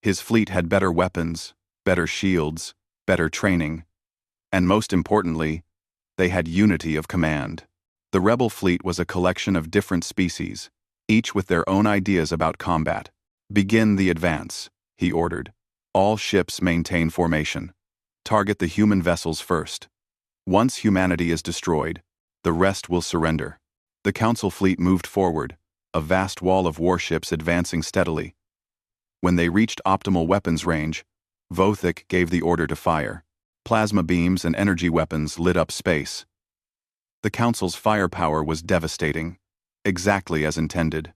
His fleet had better weapons, better shields, better training, and most importantly, they had unity of command. The rebel fleet was a collection of different species, each with their own ideas about combat. Begin the advance, he ordered. All ships maintain formation. Target the human vessels first. Once humanity is destroyed, the rest will surrender. The Council fleet moved forward, a vast wall of warships advancing steadily. When they reached optimal weapons range, Vothik gave the order to fire. Plasma beams and energy weapons lit up space. The Council's firepower was devastating, exactly as intended.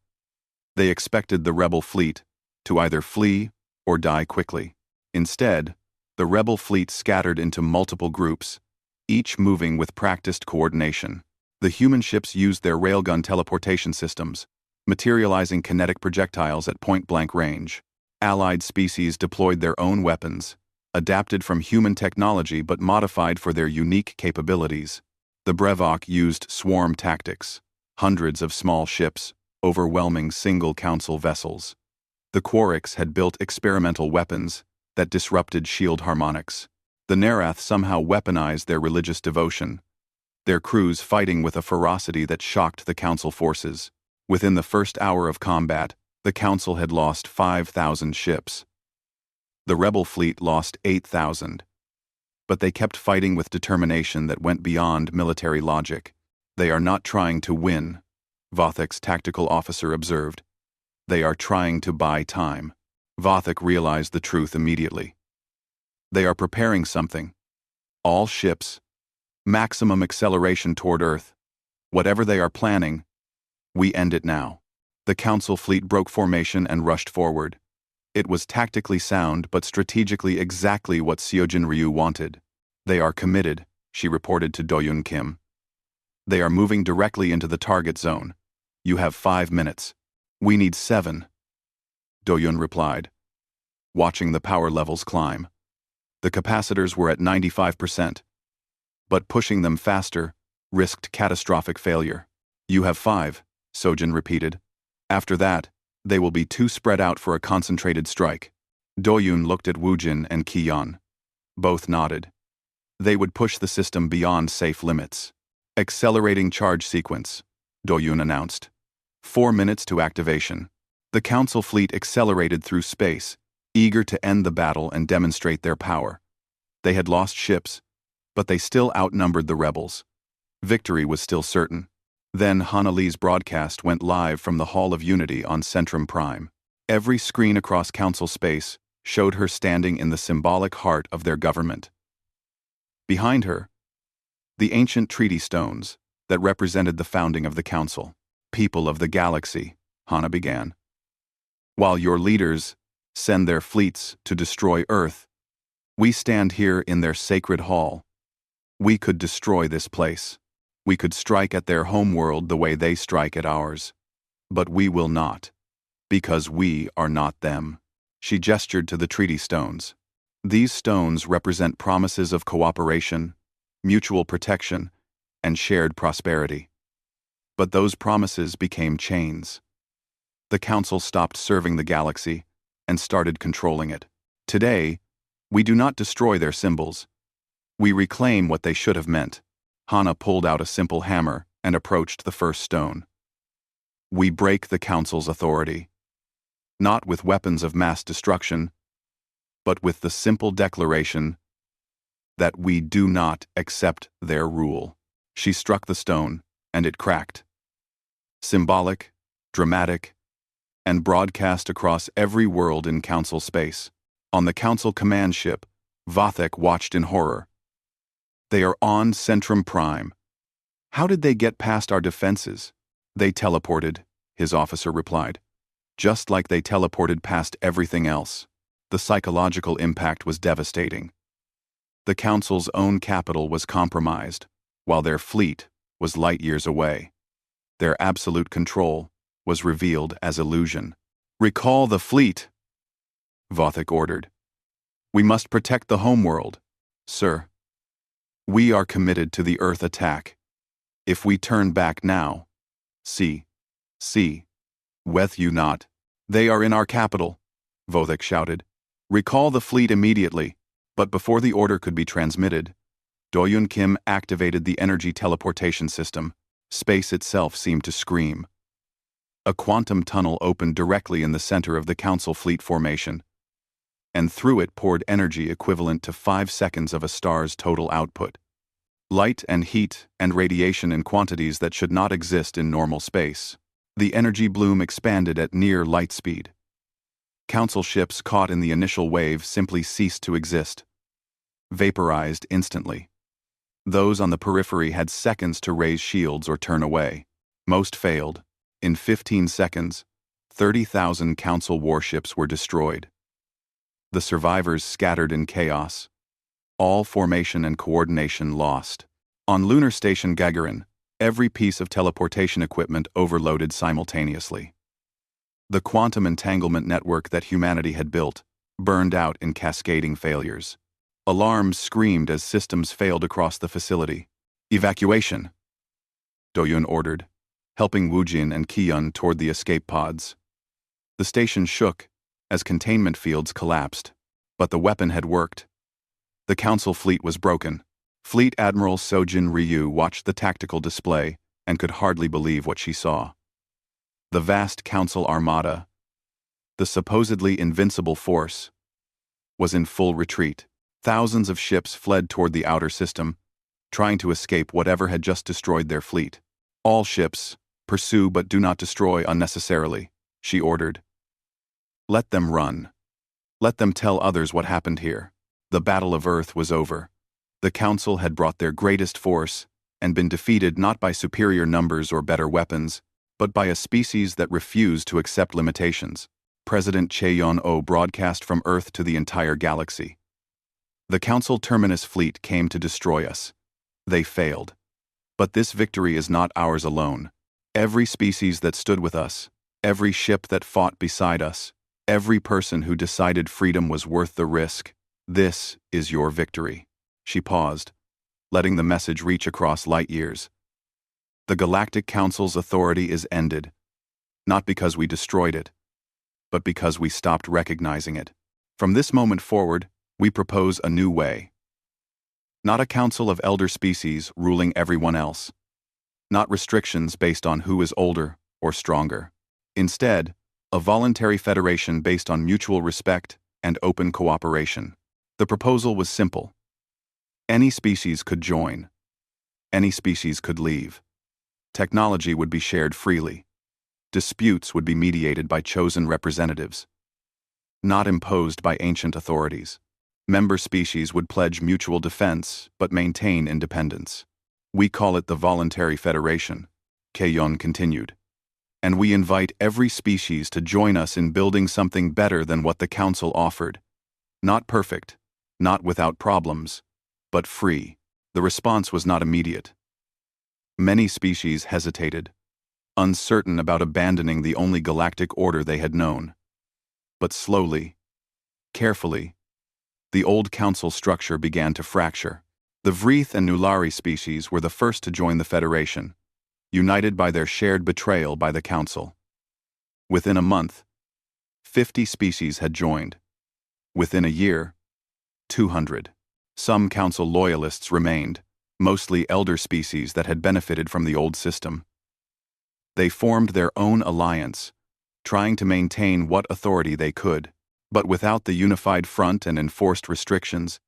They expected the rebel fleet to either flee or die quickly. Instead, the rebel fleet scattered into multiple groups, each moving with practiced coordination. The human ships used their railgun teleportation systems, materializing kinetic projectiles at point-blank range. Allied species deployed their own weapons, adapted from human technology but modified for their unique capabilities. The Brevok used swarm tactics, hundreds of small ships, overwhelming single Council vessels. The Quarix had built experimental weapons that disrupted shield harmonics. The Nerath somehow weaponized their religious devotion, their crews fighting with a ferocity that shocked the Council forces. Within the first hour of combat, the Council had lost 5,000 ships. The rebel fleet lost 8,000. But they kept fighting with determination that went beyond military logic. They are not trying to win, Vothek's tactical officer observed. They are trying to buy time. Vothek realized the truth immediately. They are preparing something. All ships, maximum acceleration toward Earth. Whatever they are planning, we end it now. The Council fleet broke formation and rushed forward. It was tactically sound but strategically exactly what Seojin Ryu wanted. They are committed, she reported to Doyun Kim. They are moving directly into the target zone. You have 5 minutes. We need 7. Doyun replied. watching the power levels climb. The capacitors were at 95%, but pushing them faster risked catastrophic failure. "You have 5, Sojin repeated. "After that, they will be too spread out for a concentrated strike." Doyun looked at Woojin and Kiyon. Both nodded. They would push the system beyond safe limits. "Accelerating charge sequence," Doyun announced. 4 minutes to activation. The Council fleet accelerated through space, eager to end the battle and demonstrate their power. They had lost ships, but they still outnumbered the rebels. Victory was still certain. Then Hana Lee's broadcast went live from the Hall of Unity on Centrum Prime. Every screen across Council space showed her standing in the symbolic heart of their government. Behind her, the ancient treaty stones that represented the founding of the Council. "People of the galaxy," Hana began. "While your leaders send their fleets to destroy Earth, we stand here in their sacred hall. We could destroy this place. We could strike at their homeworld the way they strike at ours. But we will not, because we are not them." She gestured to the treaty stones. These stones represent promises of cooperation, mutual protection, and shared prosperity. But those promises became chains. The Council stopped serving the galaxy and started controlling it. Today, we do not destroy their symbols. We reclaim what they should have meant. Hana pulled out a simple hammer and approached the first stone. "We break the Council's authority. Not with weapons of mass destruction, but with the simple declaration that we do not accept their rule." She struck the stone, and it cracked. Symbolic, dramatic, and broadcast across every world in Council space. On the Council command ship, Vathek watched in horror. "They are on Centrum Prime. How did they get past our defenses?" "They teleported," his officer replied. "Just like they teleported past everything else." The psychological impact was devastating. The Council's own capital was compromised, while their fleet was light years away. Their absolute control was revealed as illusion. "Recall the fleet," Vathek ordered. "We must protect the homeworld, sir. We are committed to the Earth attack. If we turn back now, weth you not. They are in our capital," Vathek shouted. "Recall the fleet immediately." But before the order could be transmitted, Doyun Kim activated the energy teleportation system. Space itself seemed to scream. A quantum tunnel opened directly in the center of the Council fleet formation, and through it poured energy equivalent to 5 seconds of a star's total output. Light and heat and radiation in quantities that should not exist in normal space. The energy bloom expanded at near light speed. Council ships caught in the initial wave simply ceased to exist, vaporized instantly. Those on the periphery had seconds to raise shields or turn away. Most failed. In 15 seconds, 30,000 Council warships were destroyed. The survivors scattered in chaos. All formation and coordination lost. On lunar station Gagarin, every piece of teleportation equipment overloaded simultaneously. The quantum entanglement network that humanity had built burned out in cascading failures. Alarms screamed as systems failed across the facility. "Evacuation," Doyun ordered, helping Woojin and Kiyon toward the escape pods. The station shook as containment fields collapsed, but the weapon had worked. The Council fleet was broken. Fleet Admiral Sojin Ryu watched the tactical display and could hardly believe what she saw. The vast Council armada, the supposedly invincible force, was in full retreat. Thousands of ships fled toward the outer system, trying to escape whatever had just destroyed their fleet. "All ships, pursue but do not destroy unnecessarily," she ordered. "Let them run. Let them tell others what happened here." The Battle of Earth was over. The Council had brought their greatest force and been defeated not by superior numbers or better weapons, but by a species that refused to accept limitations. President Cheon-o broadcast from Earth to the entire galaxy. "The Council Terminus fleet came to destroy us. They failed. But this victory is not ours alone. Every species that stood with us, every ship that fought beside us, Every person who decided freedom was worth the risk, this is your victory. She paused, letting the message reach across light years. The Galactic Council's authority is ended, not because we destroyed it, but because we stopped recognizing it. From this moment forward, we propose a new way. Not a council of elder species ruling everyone else. Not restrictions based on who is older or stronger. Instead, a voluntary federation based on mutual respect and open cooperation. The proposal was simple. Any species could join. Any species could leave. Technology would be shared freely. Disputes would be mediated by chosen representatives, not imposed by ancient authorities. Member species would pledge mutual defense but maintain independence. We call it the Voluntary Federation, Keyon continued. And we invite every species to join us in building something better than what the Council offered. Not perfect, not without problems, but free. The response was not immediate. Many species hesitated, uncertain about abandoning the only galactic order they had known. But slowly, carefully, the old council structure began to fracture. The Vreeth and Nulari species were the first to join the Federation, united by their shared betrayal by the Council. Within a month, 50 species had joined. Within a year, 200. Some Council loyalists remained, mostly elder species that had benefited from the old system. They formed their own alliance, trying to maintain what authority they could, but without the unified front and enforced restrictions,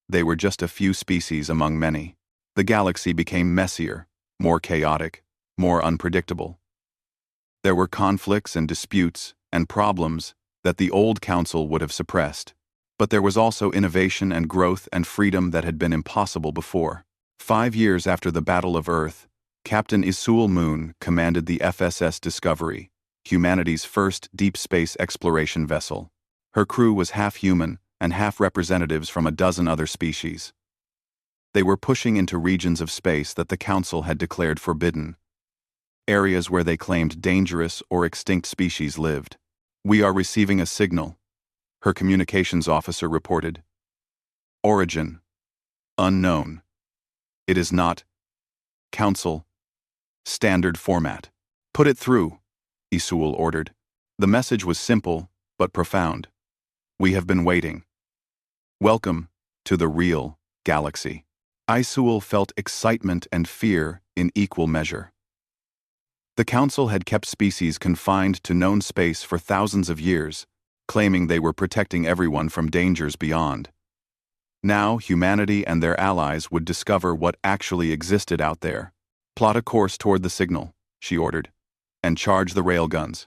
they were just a few species among many. The galaxy became messier, more chaotic, more unpredictable. There were conflicts and disputes and problems that the old council would have suppressed, but there was also innovation and growth and freedom that had been impossible before. 5 years after the Battle of Earth, Captain Isul Moon commanded the FSS Discovery, humanity's first deep space exploration vessel. Her crew was half human and half representatives from a dozen other species. They were pushing into regions of space that the Council had declared forbidden, areas where they claimed dangerous or extinct species lived. "We are receiving a signal," her communications officer reported. "Origin: unknown. It is not Council standard format. Put it through," Isul ordered. The message was simple but profound. "We have been waiting. Welcome to the real galaxy." Isul felt excitement and fear in equal measure. The Council had kept species confined to known space for thousands of years, claiming they were protecting everyone from dangers beyond. Now humanity and their allies would discover what actually existed out there. "Plot a course toward the signal," she ordered, "and charge the railguns.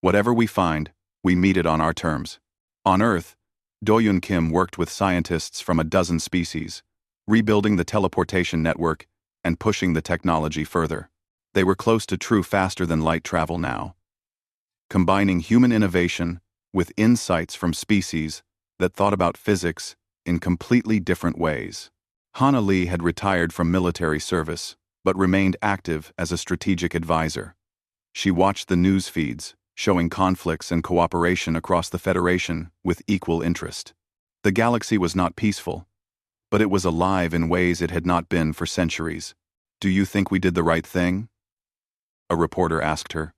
Whatever we find, we meet it on our terms." On Earth, Do-Yoon Kim worked with scientists from a dozen species, rebuilding the teleportation network and pushing the technology further. They were close to true faster-than-light travel now, combining human innovation with insights from species that thought about physics in completely different ways. Hana Lee had retired from military service, but remained active as a strategic advisor. She watched the news feeds, showing conflicts and cooperation across the Federation with equal interest. The galaxy was not peaceful, but it was alive in ways it had not been for centuries. "Do you think we did the right thing?" a reporter asked her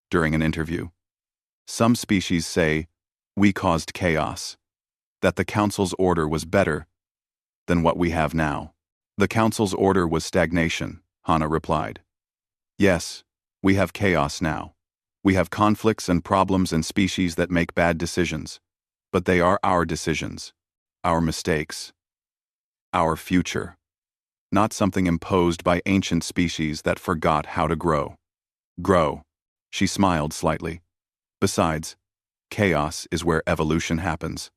during an interview. "Some species say we caused chaos, that the Council's order was better than what we have now." "The Council's order was stagnation," Hana replied. "Yes, we have chaos now. We have conflicts and problems and species that make bad decisions, but they are our decisions, our mistakes, our future, not something imposed by ancient species that forgot how to grow." "Grow," she smiled slightly. "Besides, chaos is where evolution happens.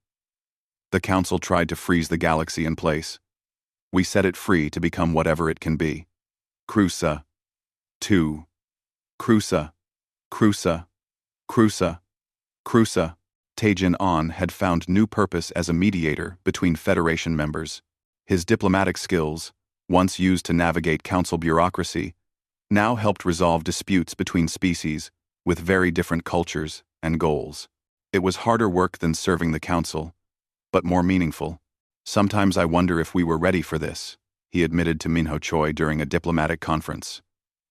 The Council tried to freeze the galaxy in place. We set it free to become whatever it can be. Crusa. 2. Crusa. Crusa. Crusa. Crusa." Taejin On had found new purpose as a mediator between Federation members. His diplomatic skills, once used to navigate Council bureaucracy, now helped resolve disputes between species with very different cultures and goals. It was harder work than serving the council, but more meaningful. Sometimes I wonder if we were ready for this, he admitted to Minho Choi during a diplomatic conference.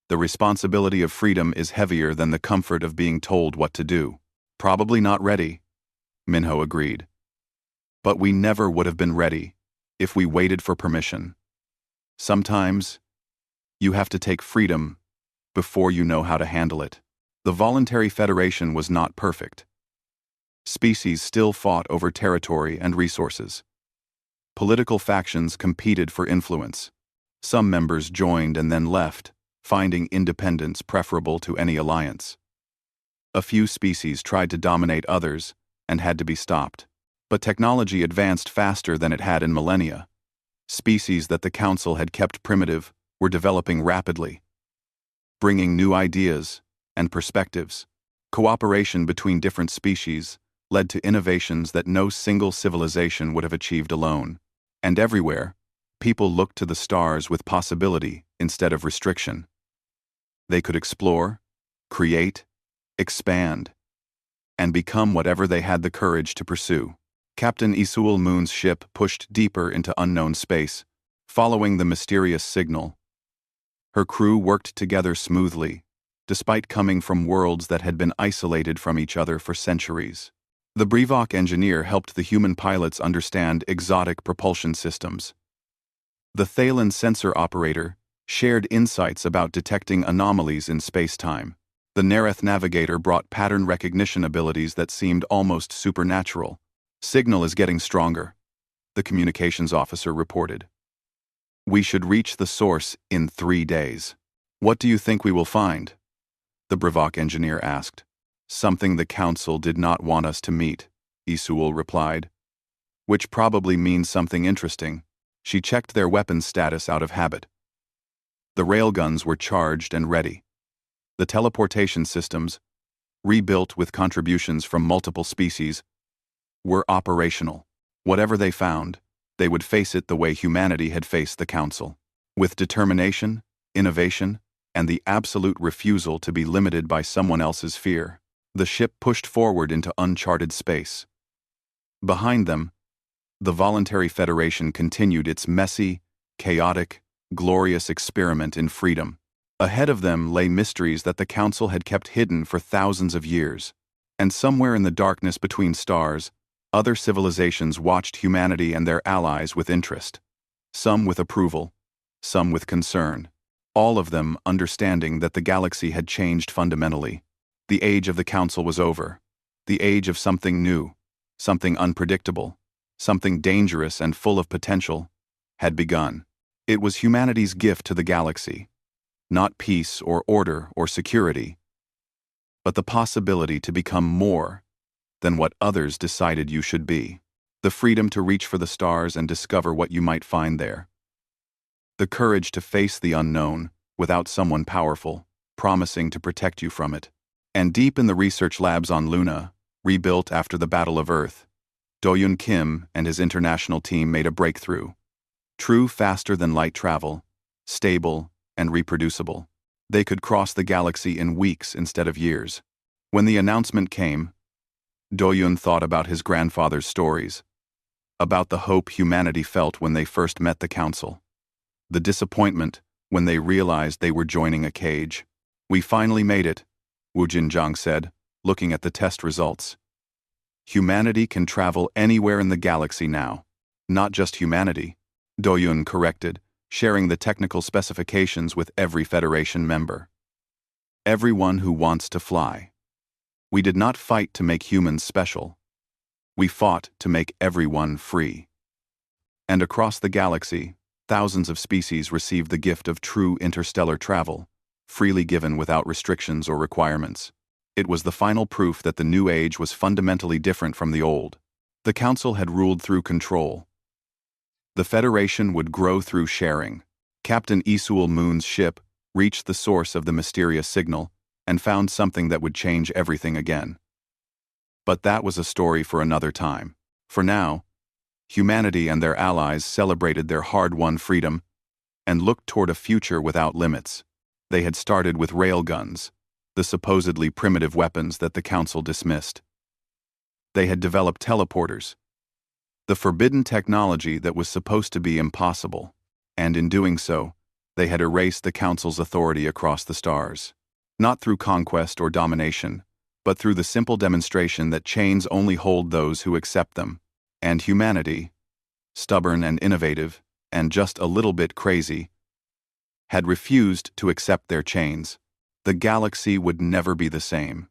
The responsibility of freedom is heavier than the comfort of being told what to do. Probably not ready, Minho agreed. But we never would have been ready if we waited for permission. Sometimes, you have to take freedom before you know how to handle it. The voluntary federation was not perfect. Species still fought over territory and resources. Political factions competed for influence. Some members joined and then left, finding independence preferable to any alliance. A few species tried to dominate others and had to be stopped. But technology advanced faster than it had in millennia. Species that the Council had kept primitive were developing rapidly, bringing new ideas and perspectives. Cooperation between different species led to innovations that no single civilization would have achieved alone. And everywhere, people looked to the stars with possibility instead of restriction. They could explore, create, expand, and become whatever they had the courage to pursue. Captain Isul Moon's ship pushed deeper into unknown space, following the mysterious signal. Her crew worked together smoothly, despite coming from worlds that had been isolated from each other for centuries. The Brevok engineer helped the human pilots understand exotic propulsion systems. The Thalen sensor operator shared insights about detecting anomalies in space-time. The Nereth navigator brought pattern recognition abilities that seemed almost supernatural. Signal is getting stronger, the communications officer reported. We should reach the source in 3 days. What do you think we will find? The Brevok engineer asked. Something the council did not want us to meet, Isul replied. Which probably means something interesting. She checked their weapons status out of habit. The railguns were charged and ready. The teleportation systems, rebuilt with contributions from multiple species, were operational. Whatever they found, they would face it the way humanity had faced the Council. With determination, innovation, and the absolute refusal to be limited by someone else's fear, the ship pushed forward into uncharted space. Behind them, the Voluntary Federation continued its messy, chaotic, glorious experiment in freedom. Ahead of them lay mysteries that the Council had kept hidden for thousands of years. And somewhere in the darkness between stars, other civilizations watched humanity and their allies with interest. Some with approval, some with concern. All of them understanding that the galaxy had changed fundamentally. The age of the Council was over. The age of something new, something unpredictable, something dangerous and full of potential, had begun. It was humanity's gift to the galaxy. Not peace or order or security, but the possibility to become more than what others decided you should be. The freedom to reach for the stars and discover what you might find there. The courage to face the unknown without someone powerful, promising to protect you from it. And deep in the research labs on Luna, rebuilt after the Battle of Earth, Do-Yoon Kim and his international team made a breakthrough. True faster-than-light travel, stable and reproducible. They could cross the galaxy in weeks instead of years. When the announcement came, Do-Yoon thought about his grandfather's stories, about the hope humanity felt when they first met the Council, the disappointment when they realized they were joining a cage. We finally made it, Wu Jinjiang said, looking at the test results. Humanity can travel anywhere in the galaxy now. Not just humanity, Do-Yoon corrected, sharing the technical specifications with every Federation member. Everyone who wants to fly. We did not fight to make humans special. We fought to make everyone free. And across the galaxy, thousands of species received the gift of true interstellar travel, freely given without restrictions or requirements. It was the final proof that the new age was fundamentally different from the old. The Council had ruled through control. The Federation would grow through sharing. Captain Isul Moon's ship reached the source of the mysterious signal and found something that would change everything again. But that was a story for another time. For now, humanity and their allies celebrated their hard-won freedom and looked toward a future without limits. They had started with railguns, the supposedly primitive weapons that the Council dismissed. They had developed teleporters, the forbidden technology that was supposed to be impossible, and in doing so, they had erased the Council's authority across the stars. Not through conquest or domination, but through the simple demonstration that chains only hold those who accept them, and humanity, stubborn and innovative, and just a little bit crazy, had refused to accept their chains. The galaxy would never be the same.